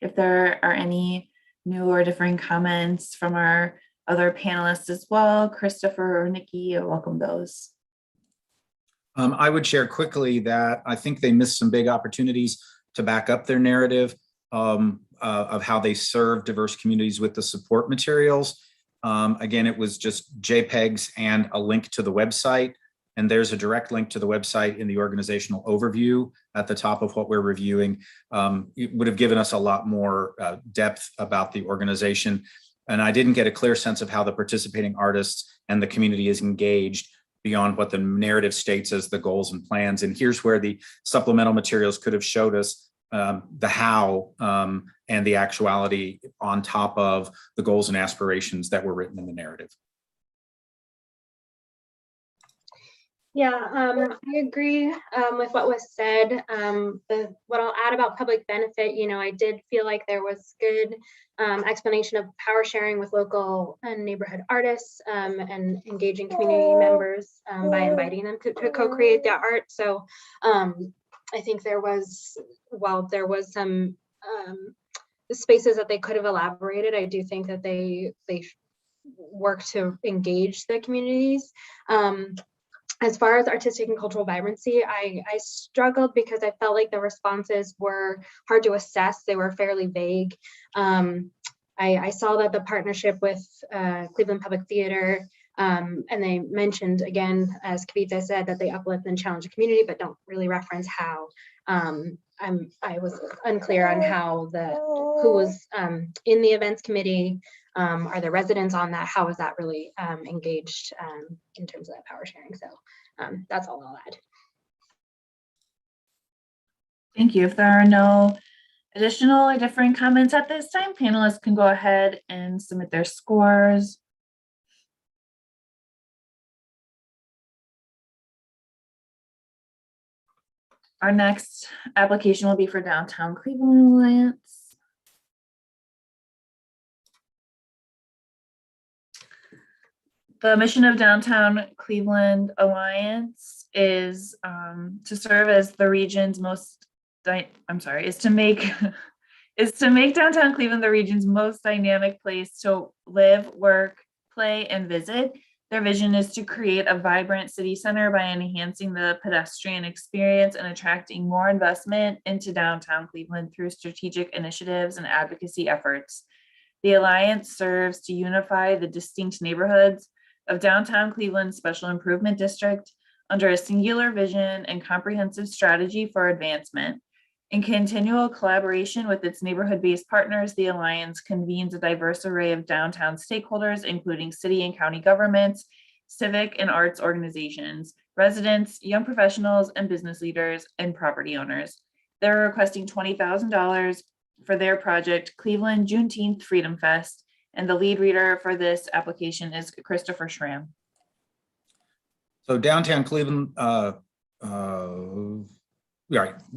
If there are any new or differing comments from our other panelists as well, Christopher or Nikki, I welcome those. I would share quickly that I think they missed some big opportunities to back up their narrative of how they serve diverse communities with the support materials. Again, it was just JPEGs and a link to the website. And there's a direct link to the website in the organizational overview at the top of what we're reviewing. It would have given us a lot more depth about the organization. And I didn't get a clear sense of how the participating artists and the community is engaged beyond what the narrative states as the goals and plans. And here's where the supplemental materials could have showed us the how and the actuality on top of the goals and aspirations that were written in the narrative. Yeah, I agree with what was said. What I'll add about public benefit, you know, I did feel like there was good explanation of power sharing with local and neighborhood artists and engaging community members by inviting them to co-create their art. So I think there was, while there was some spaces that they could have elaborated, I do think that they worked to engage the communities. As far as artistic and cultural vibrancy, I struggled because I felt like the responses were hard to assess. They were fairly vague. I saw that the partnership with Cleveland Public Theater, and they mentioned again, as Kavitha said, that they uplift and challenge the community, but don't really reference how. I was unclear on how who was in the events committee. Are there residents on that? How is that really engaged in terms of that power sharing? So that's all I'll add. Thank you. If there are no additional or differing comments at this time, panelists can go ahead and submit their scores. Our next application will be for Downtown Cleveland Alliance. The mission of Downtown Cleveland Alliance is to serve as the region's is to make Downtown Cleveland the region's most dynamic place to live, work, play, and visit. Their vision is to create a vibrant city center by enhancing the pedestrian experience and attracting more investment into downtown Cleveland through strategic initiatives and advocacy efforts. The Alliance serves to unify the distinct neighborhoods of downtown Cleveland Special Improvement District under a singular vision and comprehensive strategy for advancement. In continual collaboration with its neighborhood-based partners, the Alliance convenes a diverse array of downtown stakeholders, including city and county governments, civic and arts organizations, residents, young professionals, and business leaders and property owners. They're requesting $20,000 for their project, Cleveland Juneteenth Freedom Fest, and the lead reader for this application is Christopher Schramm. So Downtown Cleveland,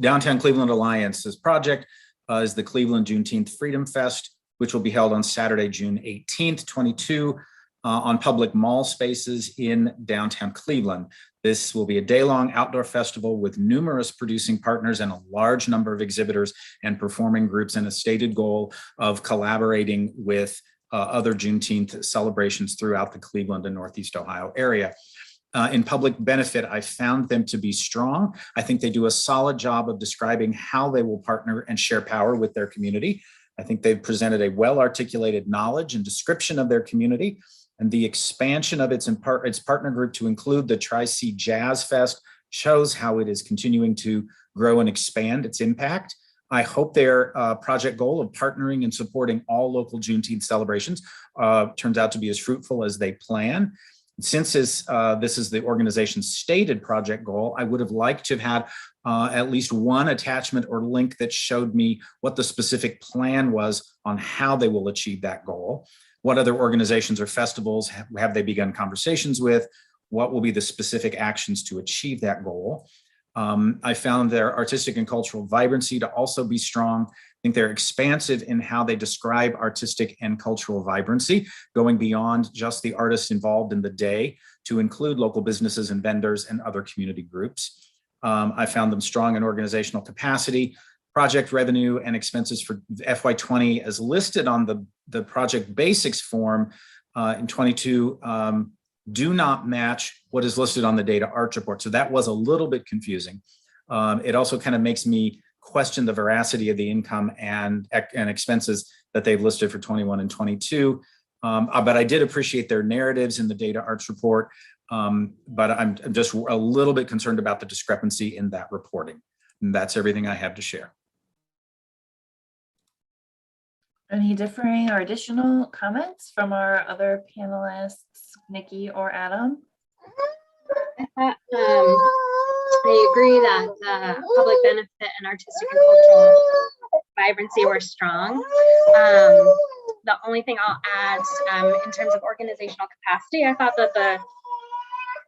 Downtown Cleveland Alliance's project is the Cleveland Juneteenth Freedom Fest, which will be held on Saturday, June 18th, 22, on public mall spaces in downtown Cleveland. This will be a day-long outdoor festival with numerous producing partners and a large number of exhibitors and performing groups, and a stated goal of collaborating with other Juneteenth celebrations throughout the Cleveland and Northeast Ohio area. In public benefit, I found them to be strong. I think they do a solid job of describing how they will partner and share power with their community. I think they've presented a well-articulated knowledge and description of their community, and the expansion of its partner group to include the Tri-C Jazz Fest shows how it is continuing to grow and expand its impact. I hope their project goal of partnering and supporting all local Juneteenth celebrations turns out to be as fruitful as they plan. Since this is the organization's stated project goal, I would have liked to have had at least one attachment or link that showed me what the specific plan was on how they will achieve that goal. What other organizations or festivals have they begun conversations with? What will be the specific actions to achieve that goal? I found their artistic and cultural vibrancy to also be strong. I think they're expansive in how they describe artistic and cultural vibrancy, going beyond just the artists involved in the day to include local businesses and vendors and other community groups. I found them strong in organizational capacity. Project revenue and expenses for FY20 as listed on the project basics form in 22 do not match what is listed on the data arch report. So that was a little bit confusing. It also kind of makes me question the veracity of the income and expenses that they've listed for 21 and 22. But I did appreciate their narratives in the data arch report. But I'm just a little bit concerned about the discrepancy in that reporting. And that's everything I have to share. Any differing or additional comments from our other panelists, Nikki or Adam? I agree that the public benefit and artistic and cultural vibrancy were strong. The only thing I'll add in terms of organizational capacity, I thought that the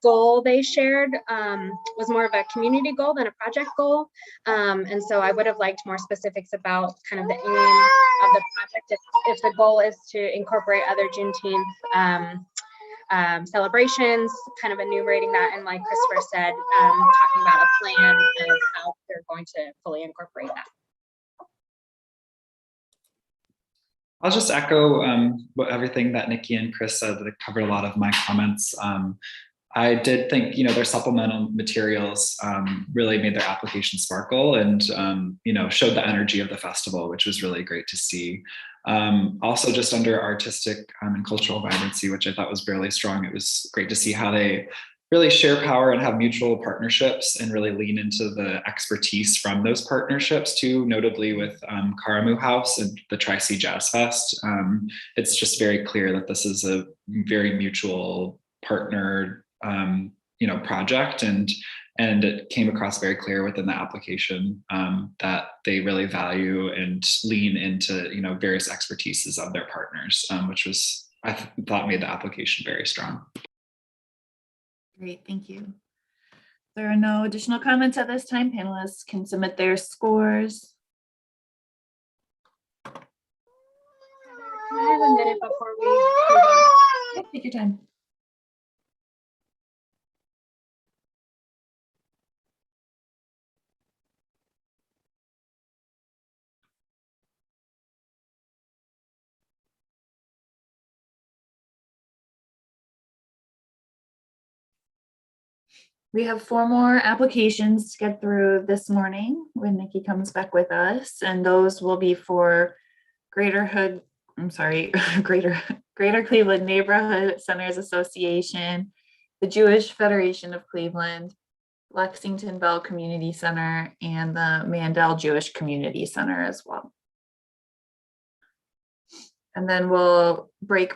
goal they shared was more of a community goal than a project goal. And so I would have liked more specifics about kind of the aim of the project if the goal is to incorporate other Juneteenth celebrations, kind of enumerating that, and like Christopher said, talking about a plan of how they're going to fully incorporate that. I'll just echo everything that Nikki and Chris said. That covered a lot of my comments. I did think, their supplemental materials really made their application sparkle and, showed the energy of the festival, which was really great to see. Also just under artistic and cultural vibrancy, which I thought was really strong. It was great to see how they really share power and have mutual partnerships and really lean into the expertise from those partnerships too, notably with Karamu House and the Tri-C Jazz Fest. It's just very clear that this is a very mutual partnered project, and it came across very clear within the application that they really value and lean into various expertises of their partners, which was I thought made the application very strong. Great, thank you. There are no additional comments at this time. Panelists can submit their scores. Can I have a minute before we move on? Yep, take your time. We have 4 more applications to get through this morning when Nikki comes back with us, and those will be for Greater Cleveland Neighborhood Centers Association, the Jewish Federation of Cleveland, Lexington-Bell Community Center, and the Mandel Jewish Community Center as well. And then we'll break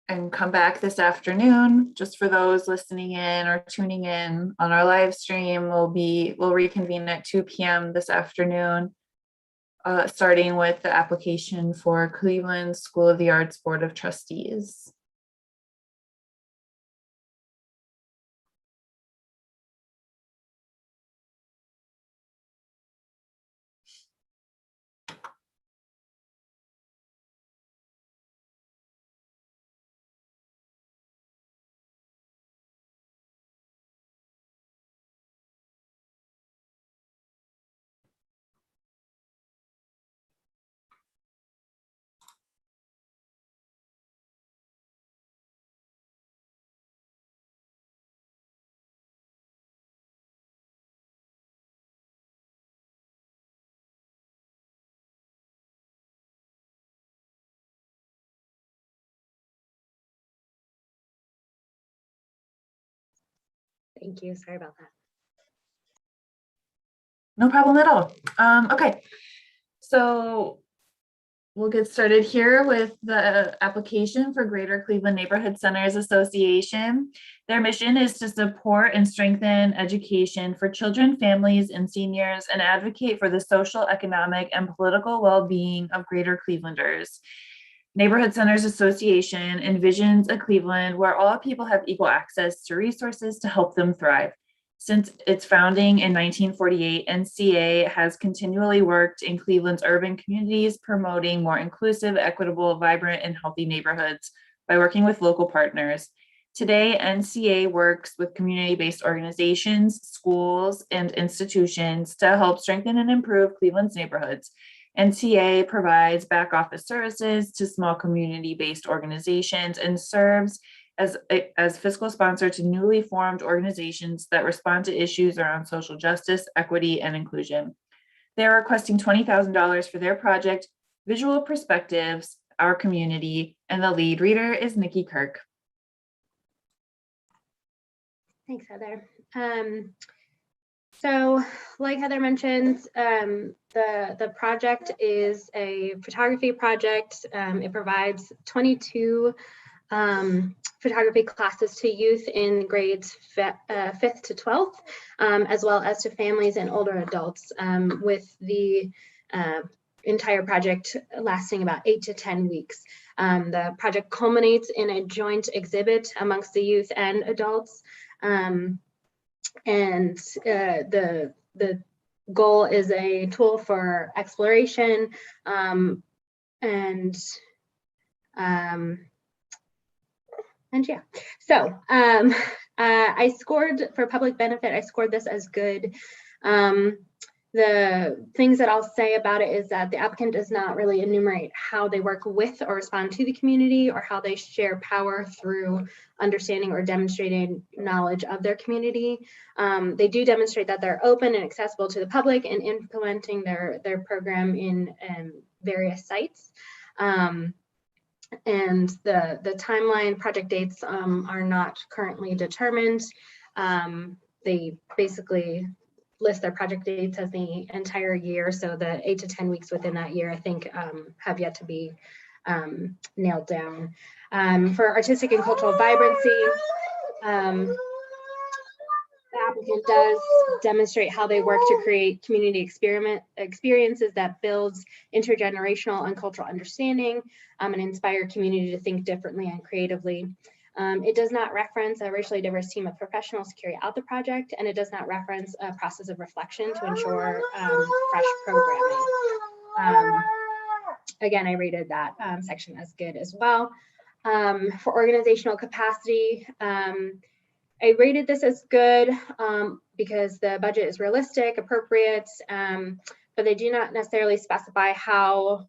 and come back this afternoon. Just for those listening in or tuning in on our live stream, we'll reconvene at 2 p.m. this afternoon, starting with the application for Cleveland School of the Arts Board of Trustees. Thank you. Sorry about that. No problem at all. Okay, so we'll get started here with the application for Greater Cleveland Neighborhood Centers Association. Their mission is to support and strengthen education for children, families, and seniors, and advocate for the social, economic, and political well-being of Greater Clevelanders. Neighborhood Centers Association envisions a Cleveland where all people have equal access to resources to help them thrive. Since its founding in 1948, NCA has continually worked in Cleveland's urban communities, promoting more inclusive, equitable, vibrant, and healthy neighborhoods by working with local partners. Today, NCA works with community-based organizations, schools, and institutions to help strengthen and improve Cleveland's neighborhoods. NCA provides back office services to small community-based organizations and serves as fiscal sponsor to newly formed organizations that respond to issues around social justice, equity, and inclusion. They're requesting $20,000 for their project, Visual Perspectives, Our Community, and the lead reader is Nikki Kirk. Thanks, Heather. So like Heather mentioned, the project is a photography project. It provides 22 photography classes to youth in grades 5th to 12th, as well as to families and older adults, with the entire project lasting about 8 to 10 weeks. The project culminates in a joint exhibit amongst the youth and adults. The goal is a tool for exploration yeah, so I scored for public benefit, I scored this as good. The things that I'll say about it is that the applicant does not really enumerate how they work with or respond to the community, or how they share power through understanding or demonstrating knowledge of their community. They do demonstrate that they're open and accessible to the public and implementing their program in various sites. And the timeline project dates are not currently determined. They basically list their project dates as the entire year. So the 8 to 10 weeks within that year, I think, have yet to be nailed down. For artistic and cultural vibrancy, the applicant does demonstrate how they work to create community experiences that builds intergenerational and cultural understanding and inspire community to think differently and creatively. It does not reference a racially diverse team of professionals to carry out the project, and it does not reference a process of reflection to ensure fresh programming. Again, I rated that section as good as well. For organizational capacity, I rated this as good because the budget is realistic, appropriate, but they do not necessarily specify how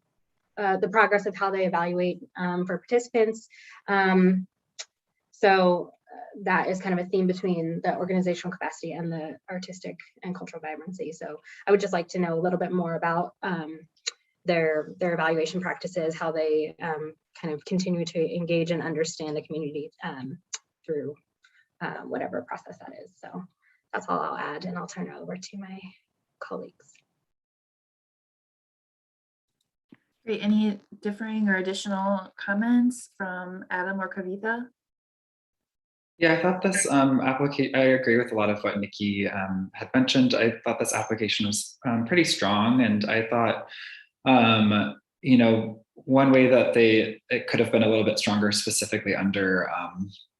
the progress of how they evaluate for participants. So that is kind of a theme between the organizational capacity and the artistic and cultural vibrancy. So I would just like to know a little bit more about their evaluation practices, how they kind of continue to engage and understand the community through whatever process that is. So that's all I'll add, and I'll turn it over to my colleagues. Great. Any differing or additional comments from Adam or Kavitha? Yeah, I thought this application, I agree with a lot of what Nikki had mentioned. I thought this application was pretty strong, and I thought, you know, one way that it could have been a little bit stronger, specifically under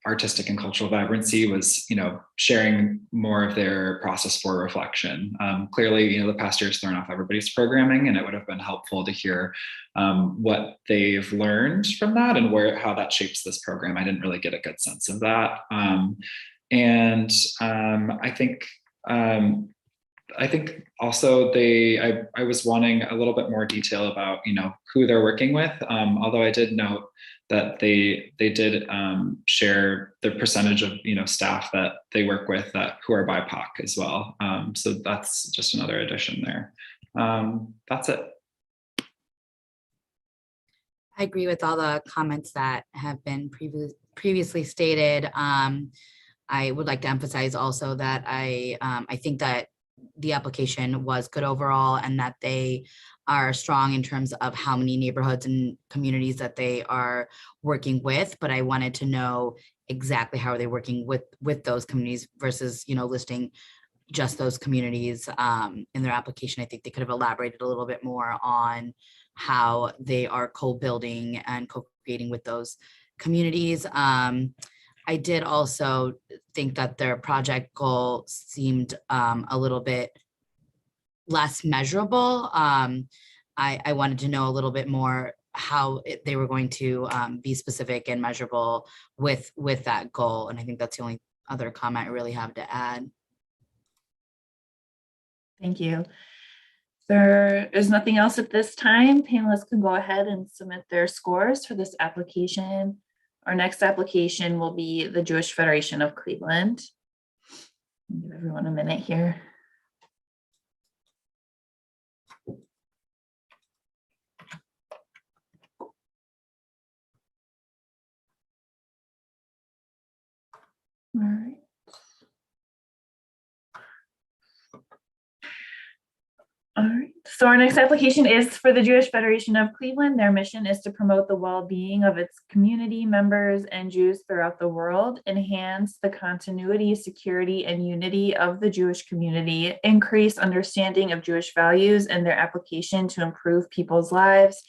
artistic and cultural vibrancy, was, you know, sharing more of their process for reflection. Clearly, you know, the past year's thrown off everybody's programming, and it would have been helpful to hear what they've learned from that and how that shapes this program. I didn't really get a good sense of that. I think also I was wanting a little bit more detail about, you know, who they're working with. Although I did note that they did share the percentage of, you know, staff that they work with who are BIPOC as well. So that's just another addition there. That's it. I agree with all the comments that have been previously stated. I would like to emphasize also that I think that the application was good overall and that they are strong in terms of how many neighborhoods and communities that they are working with. But I wanted to know exactly how are they working with those communities versus, listing just those communities in their application. I think they could have elaborated a little bit more on how they are co-building and co-creating with those communities. I did also think that their project goal seemed a little bit less measurable. I wanted to know a little bit more how they were going to be specific and measurable with that goal. And I think that's the only other comment I really have to add. Thank you. There is nothing else at this time. Panelists can go ahead and submit their scores for this application. Our next application will be the Jewish Federation of Cleveland. Give everyone a minute here. All right. All right, so our next application is for the Jewish Federation of Cleveland. Their mission is to promote the well-being of its community members and Jews throughout the world, enhance the continuity, security, and unity of the Jewish community, increase understanding of Jewish values and their application to improve people's lives,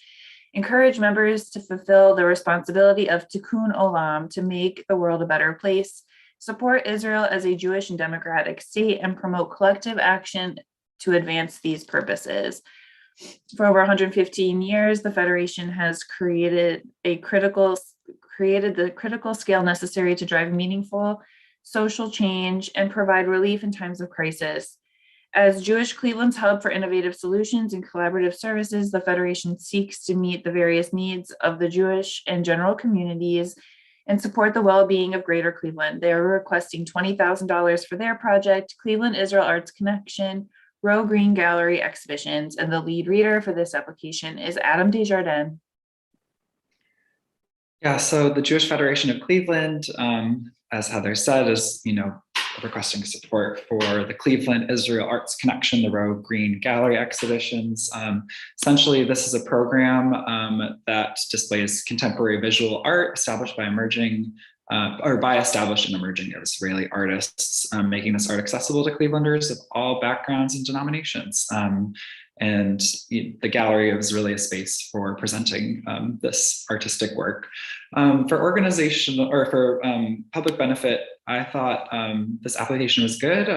encourage members to fulfill the responsibility of Tikkun Olam, to make the world a better place, support Israel as a Jewish and democratic state, and promote collective action to advance these purposes. For over 115 years, the Federation has created the critical scale necessary to drive meaningful social change and provide relief in times of crisis. As Jewish Cleveland's hub for innovative solutions and collaborative services, the Federation seeks to meet the various needs of the Jewish and general communities and support the well-being of Greater Cleveland. They are requesting $20,000 for their project, Cleveland Israel Arts Connection, Row Green Gallery exhibitions, and the lead reader for this application is Adam Desjardins. Yeah, so the Jewish Federation of Cleveland, as Heather said, is requesting support for the Cleveland Israel Arts Connection, the Row Green Gallery exhibitions. Essentially, this is a program that displays contemporary visual art established by established and emerging Israeli artists, making this art accessible to Clevelanders of all backgrounds and denominations. And the gallery is really a space for presenting this artistic work. For organization or for public benefit, I thought this application was good.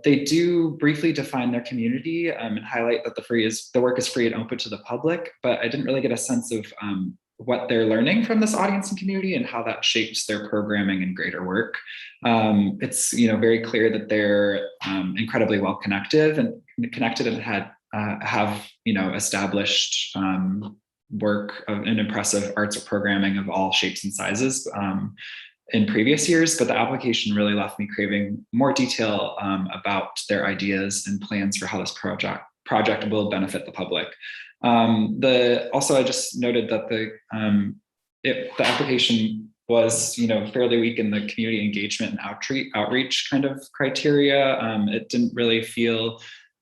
They do briefly define their community and highlight that the work is free and open to the public, but I didn't really get a sense of what they're learning from this audience and community and how that shapes their programming and greater work. It's very clear that they're incredibly well connected and have established work of an impressive arts programming of all shapes and sizes in previous years, but the application really left me craving more detail about their ideas and plans for how this project will benefit the public. I just noted that the application was fairly weak in the community engagement and outreach kind of criteria. It didn't really feel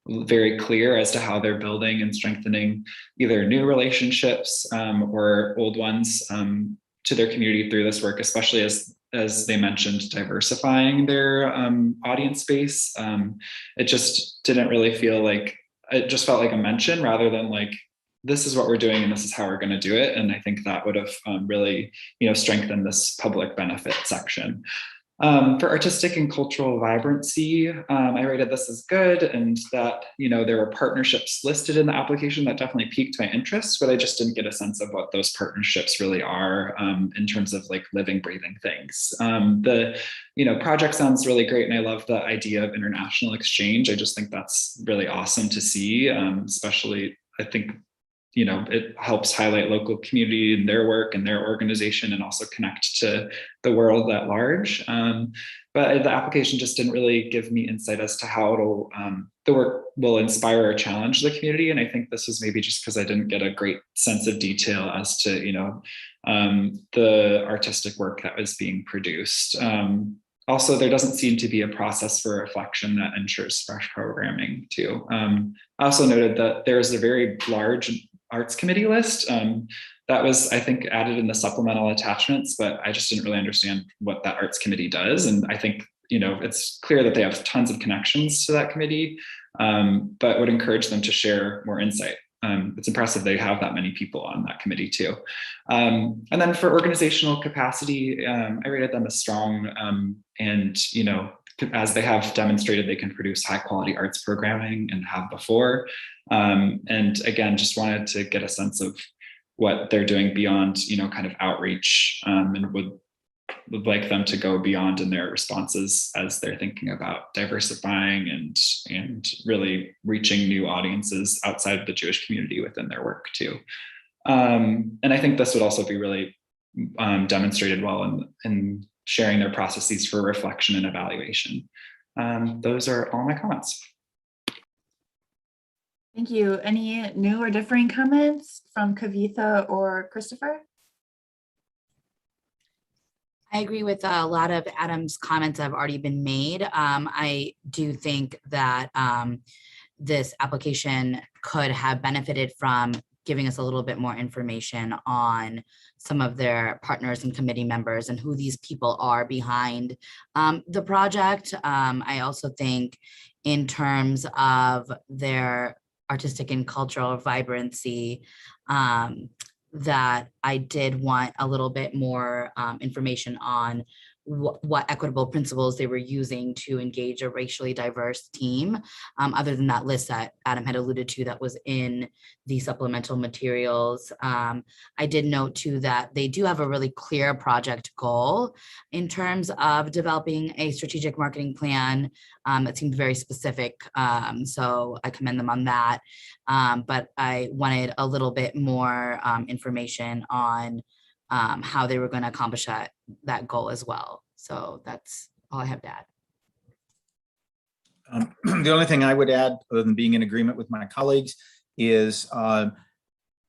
very clear as to how they're building and strengthening either new relationships or old ones to their community through this work, especially as they mentioned diversifying their audience base. It just didn't really feel like, it just felt like a mention rather than like, this is what we're doing and this is how we're going to do it. And I think that would have really, strengthened this public benefit section. For artistic and cultural vibrancy, I rated this as good, and that, there were partnerships listed in the application that definitely piqued my interest, but I just didn't get a sense of what those partnerships really are in terms of like living, breathing things. The project sounds really great, and I love the idea of international exchange. I just think that's really awesome to see, especially I think it helps highlight local community and their work and their organization, and also connect to the world at large. But the application just didn't really give me insight as to how the work will inspire or challenge the community. And I think this was maybe just because I didn't get a great sense of detail as to, the artistic work that was being produced. Also, there doesn't seem to be a process for reflection that ensures fresh programming too. I also noted that there's a very large arts committee list that was, I think, added in the supplemental attachments, but I just didn't really understand what that arts committee does. And I think, it's clear that they have tons of connections to that committee, but would encourage them to share more insight. It's impressive they have that many people on that committee too. And then for organizational capacity, I rated them as strong, and as they have demonstrated, they can produce high quality arts programming and have before. And again, just wanted to get a sense of what they're doing beyond, kind of outreach, and would like them to go beyond in their responses as they're thinking about diversifying and really reaching new audiences outside of the Jewish community within their work too. And I think this would also be really demonstrated well in sharing their processes for reflection and evaluation. Those are all my comments. Thank you. Any new or differing comments from Kavitha or Christopher? I agree with a lot of Adam's comments that have already been made. I do think that this application could have benefited from giving us a little bit more information on some of their partners and committee members and who these people are behind the project. I also think in terms of their artistic and cultural vibrancy, that I did want a little bit more information on what equitable principles they were using to engage a racially diverse team, other than that list that Adam had alluded to that was in the supplemental materials. I did note too that they do have a really clear project goal in terms of developing a strategic marketing plan that seemed very specific. So I commend them on that. But I wanted a little bit more information on how they were going to accomplish that goal as well. So that's all I have to add. The only thing I would add, other than being in agreement with my colleagues, is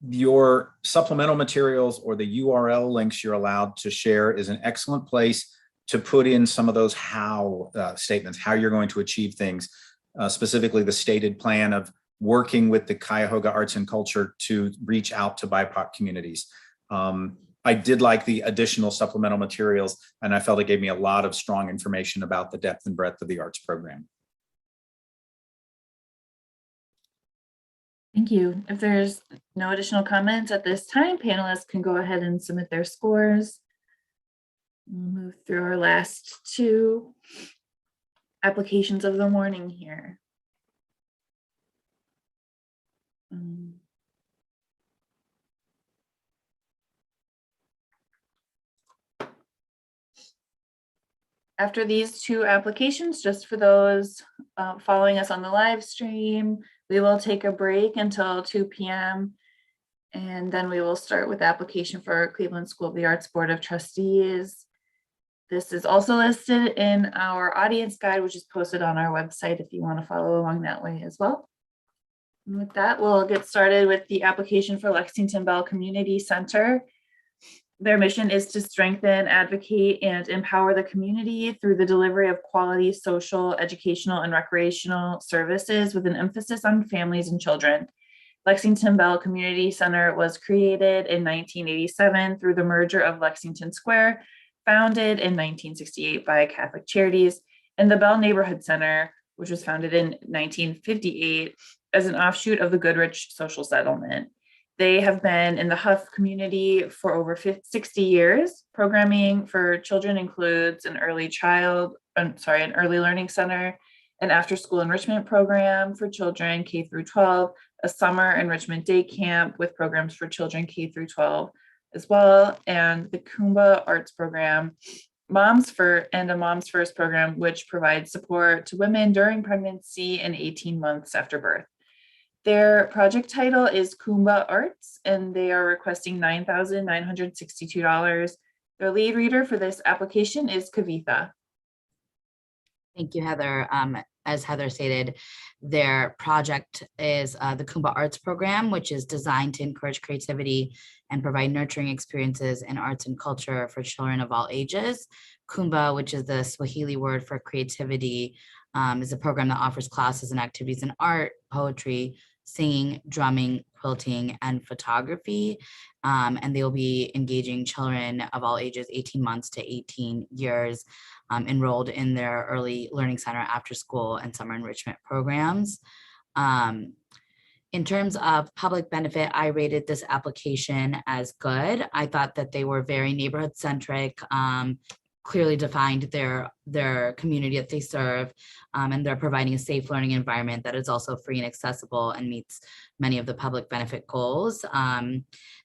your supplemental materials or the URL links you're allowed to share is an excellent place to put in some of those how statements, how you're going to achieve things, specifically the stated plan of working with the Cuyahoga Arts and Culture to reach out to BIPOC communities. I did like the additional supplemental materials, and I felt it gave me a lot of strong information about the depth and breadth of the arts program. Thank you. If there's no additional comments at this time, panelists can go ahead and submit their scores. We'll move through our last two applications of the morning here. After these two applications, just for those following us on the live stream, we will take a break until 2 p.m. And then we will start with the application for Cleveland School of the Arts Board of Trustees. This is also listed in our audience guide, which is posted on our website if you want to follow along that way as well. And with that, we'll get started with the application for Lexington-Bell Community Center. Their mission is to strengthen, advocate, and empower the community through the delivery of quality social, educational, and recreational services with an emphasis on families and children. Lexington-Bell Community Center was created in 1987 through the merger of Lexington Square, founded in 1968 by Catholic Charities, and the Bell Neighborhood Center, which was founded in 1958 as an offshoot of the Goodrich Social Settlement. They have been in the Huff community for over 60 years. Programming for children includes an early learning center, an after-school enrichment program for children K through 12, a summer enrichment day camp with programs for children K through 12 as well, and the Kumba Arts Program, a Moms First program, which provides support to women during pregnancy and 18 months after birth. Their project title is Kumba Arts, and they are requesting $9,962. Their lead reader for this application is Kavitha. Thank you, Heather. As Heather stated, their project is the Kumba Arts Program, which is designed to encourage creativity and provide nurturing experiences in arts and culture for children of all ages. Kumba, which is the Swahili word for creativity, is a program that offers classes and activities in art, poetry, singing, drumming, quilting, and photography. And they will be engaging children of all ages, 18 months to 18 years, enrolled in their early learning center, after school, and summer enrichment programs. In terms of public benefit, I rated this application as good. I thought that they were very neighborhood centric, clearly defined their community that they serve, and they're providing a safe learning environment that is also free and accessible and meets many of the public benefit goals.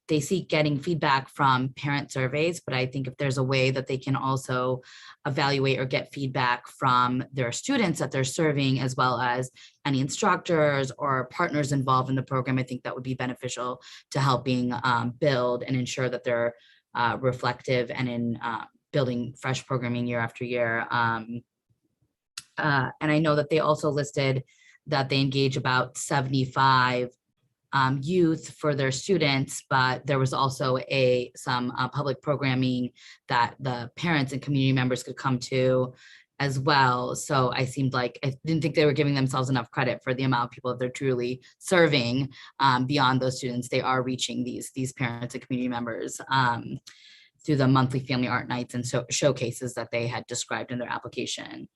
They seek getting feedback from parent surveys, but I think if there's a way that they can also evaluate or get feedback from their students that they're serving, as well as any instructors or partners involved in the program, I think that would be beneficial to helping build and ensure that they're reflective and in building fresh programming year after year. And I know that they also listed that they engage about 75 youth for their students, but there was also some public programming that the parents and community members could come to as well. So I didn't think they were giving themselves enough credit for the amount of people that they're truly serving beyond those students. They are reaching these parents and community members through the monthly family art nights and showcases that they had described in their application.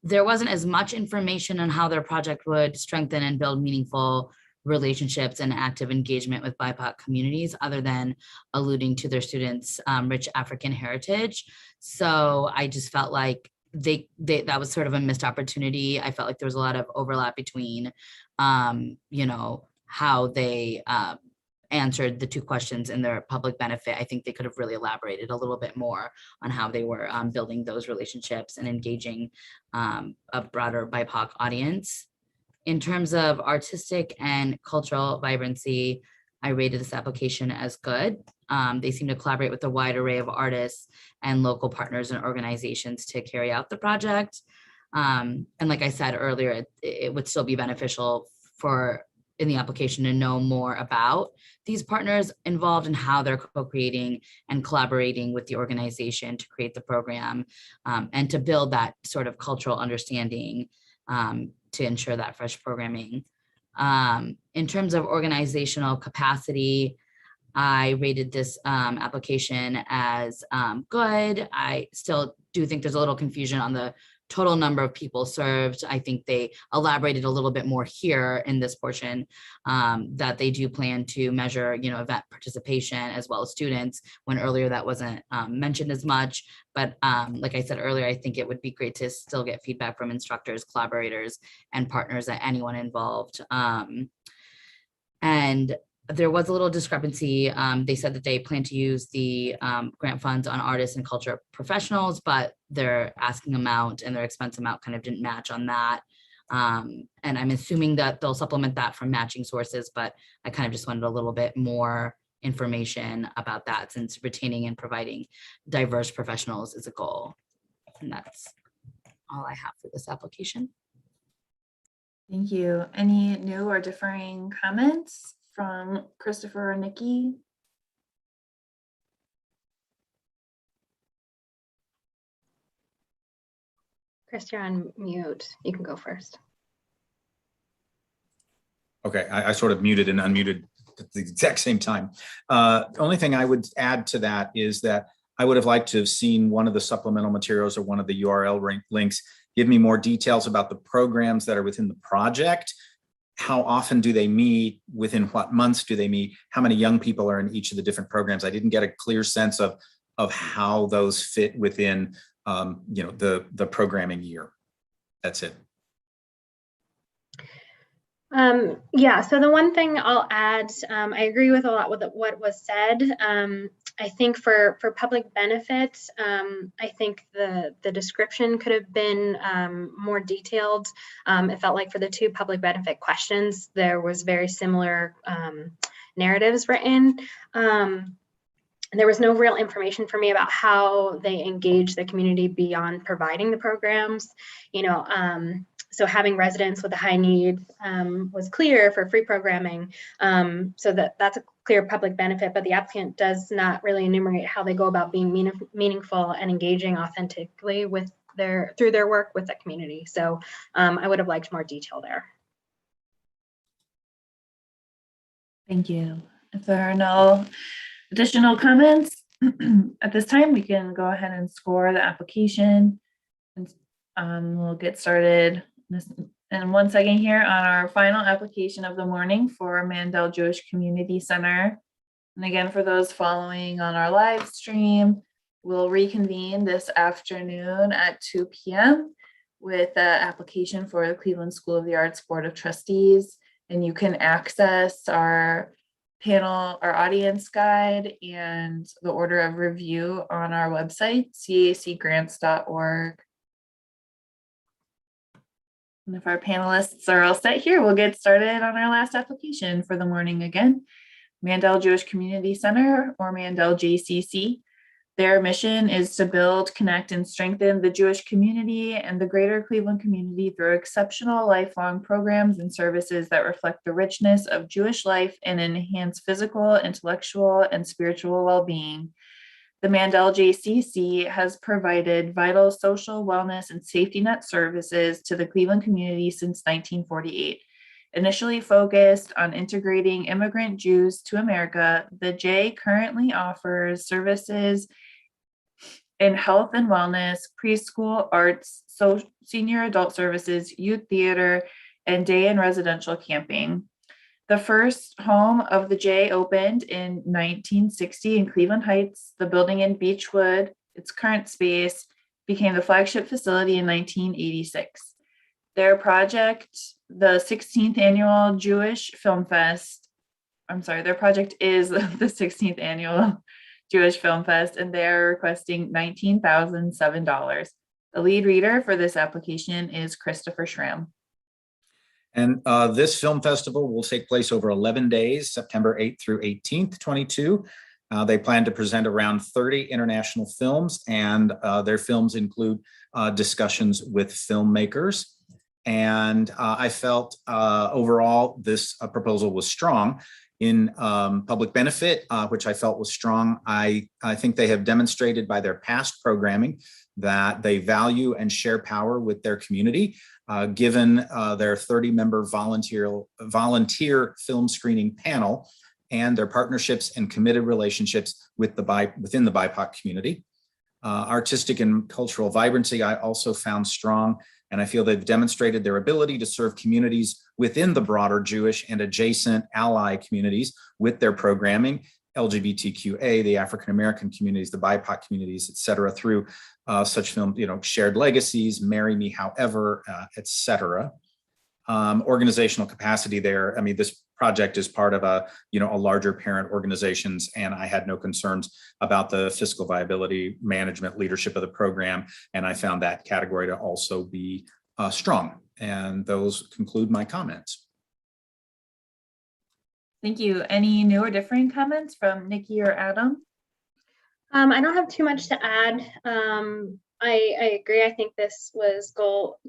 There wasn't as much information on how their project would strengthen and build meaningful relationships and active engagement with BIPOC communities, other than alluding to their students' rich African heritage. So I just felt like that was sort of a missed opportunity. I felt like there was a lot of overlap between, how they answered the two questions in their public benefit. I think they could have really elaborated a little bit more on how they were building those relationships and engaging a broader BIPOC audience. In terms of artistic and cultural vibrancy, I rated this application as good. They seem to collaborate with a wide array of artists and local partners and organizations to carry out the project. And like I said earlier, it would still be beneficial in the application to know more about these partners involved and how they're co-creating and collaborating with the organization to create the program, and to build that sort of cultural understanding to ensure that fresh programming. In terms of organizational capacity, I rated this application as good. I still do think there's a little confusion on the total number of people served. I think they elaborated a little bit more here in this portion, that they do plan to measure, event participation as well as students, when earlier that wasn't mentioned as much. But like I said earlier, I think it would be great to still get feedback from instructors, collaborators, and partners, at anyone involved. And there was a little discrepancy. They said that they plan to use the grant funds on artists and culture professionals, but their asking amount and their expense amount kind of didn't match on that. And I'm assuming that they'll supplement that from matching sources, but I kind of just wanted a little bit more information about that, since retaining and providing diverse professionals is a goal. And that's all I have for this application. Thank you. Any new or differing comments from Christopher or Nikki? Chris, you're on mute. You can go first. Okay, I sort of muted and unmuted at the exact same time. The only thing I would add to that is that I would have liked to have seen one of the supplemental materials or one of the URL links give me more details about the programs that are within the project. How often do they meet? Within what months do they meet? How many young people are in each of the different programs? I didn't get a clear sense of how those fit within the programming year. That's it. Yeah, so the one thing I'll add, I agree with a lot with what was said. I think for public benefits, I think the description could have been more detailed. It felt like for the two public benefit questions, there was very similar narratives written. There was no real information for me about how they engage the community beyond providing the programs. So having residents with a high need was clear for free programming. So that's a clear public benefit, but the applicant does not really enumerate how they go about being meaningful and engaging authentically with through their work with the community. So I would have liked more detail there. Thank you. If there are no additional comments at this time, we can go ahead and score the application. And we'll get started in 1 second here on our final application of the morning for Mandel Jewish Community Center. And again, for those following on our live stream, we'll reconvene this afternoon at 2 p.m. with the application for the Cleveland School of the Arts Board of Trustees. And you can access our panel, our audience guide, and the order of review on our website, cacgrants.org. And if our panelists are all set here, we'll get started on our last application for the morning again. Mandel Jewish Community Center, or Mandel JCC. Their mission is to build, connect, and strengthen the Jewish community and the greater Cleveland community through exceptional lifelong programs and services that reflect the richness of Jewish life and enhance physical, intellectual, and spiritual well-being. The Mandel JCC has provided vital social, wellness, and safety net services to the Cleveland community since 1948. Initially focused on integrating immigrant Jews to America, the J currently offers services in health and wellness, preschool, arts, senior adult services, youth theater, and day and residential camping. The first home of the J opened in 1960 in Cleveland Heights. The building in Beechwood, its current space, became the flagship facility in 1986. Their project, the 16th annual Jewish Film Fest, their project is the 16th annual Jewish Film Fest, and they're requesting $19,007. The lead reader for this application is Christopher Schramm. And this film festival will take place over 11 days, September 8th through 18th, 22. They plan to present around 30 international films, and their films include discussions with filmmakers. And I felt overall this proposal was strong. In public benefit, which I felt was strong, I think they have demonstrated by their past programming that they value and share power with their community, given their 30-member volunteer film screening panel and their partnerships and committed relationships with within the BIPOC community. Artistic and cultural vibrancy I also found strong, and I feel they've demonstrated their ability to serve communities within the broader Jewish and adjacent ally communities with their programming, LGBTQA, the African American communities, the BIPOC communities, et cetera, through such films, Shared Legacies, Marry Me However, et cetera. Organizational capacity there. I mean, this project is part of a larger parent organizations, and I had no concerns about the fiscal viability, management, leadership of the program, and I found that category to also be strong. And those conclude my comments. Thank you. Any new or differing comments from Nikki or Adam? I don't have too much to add. I agree. I think this was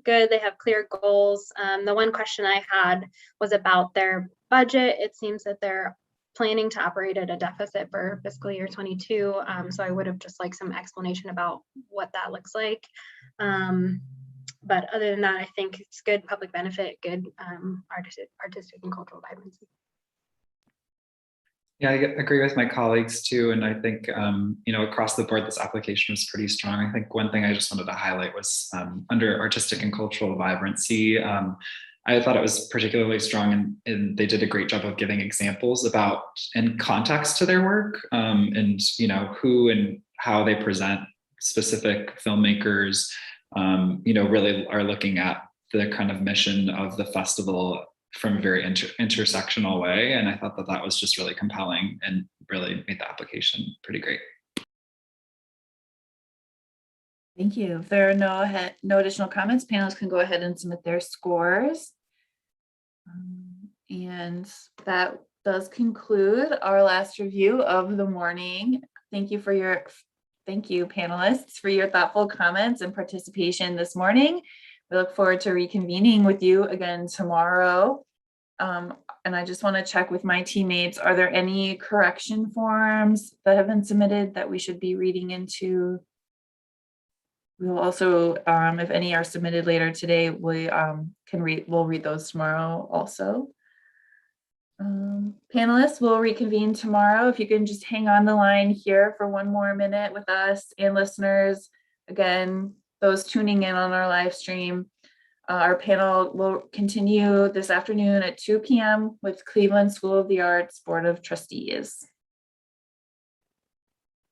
good. They have clear goals. The one question I had was about their budget. It seems that they're planning to operate at a deficit for fiscal year 22. So I would have just liked some explanation about what that looks like. But other than that, I think it's good public benefit, good artistic and cultural vibrancy. Yeah, I agree with my colleagues too. And I think, across the board, this application was pretty strong. I think one thing I just wanted to highlight was under artistic and cultural vibrancy. I thought it was particularly strong, and they did a great job of giving examples about and context to their work, and who and how they present specific filmmakers, really are looking at the kind of mission of the festival from a very intersectional way. And I thought that that was just really compelling and really made the application pretty great. Thank you. If there are no additional comments, panelists can go ahead and submit their scores. And that does conclude our last review of the morning. Thank you panelists for your thoughtful comments and participation this morning. We look forward to reconvening with you again tomorrow. And I just want to check with my teammates, are there any correction forms that have been submitted that we should be reading into? We'll also, if any are submitted later today, we'll read those tomorrow also. Panelists will reconvene tomorrow. If you can just hang on the line here for one more minute with us, and listeners, again, those tuning in on our live stream, our panel will continue this afternoon at 2 p.m. with Cleveland School of the Arts Board of Trustees.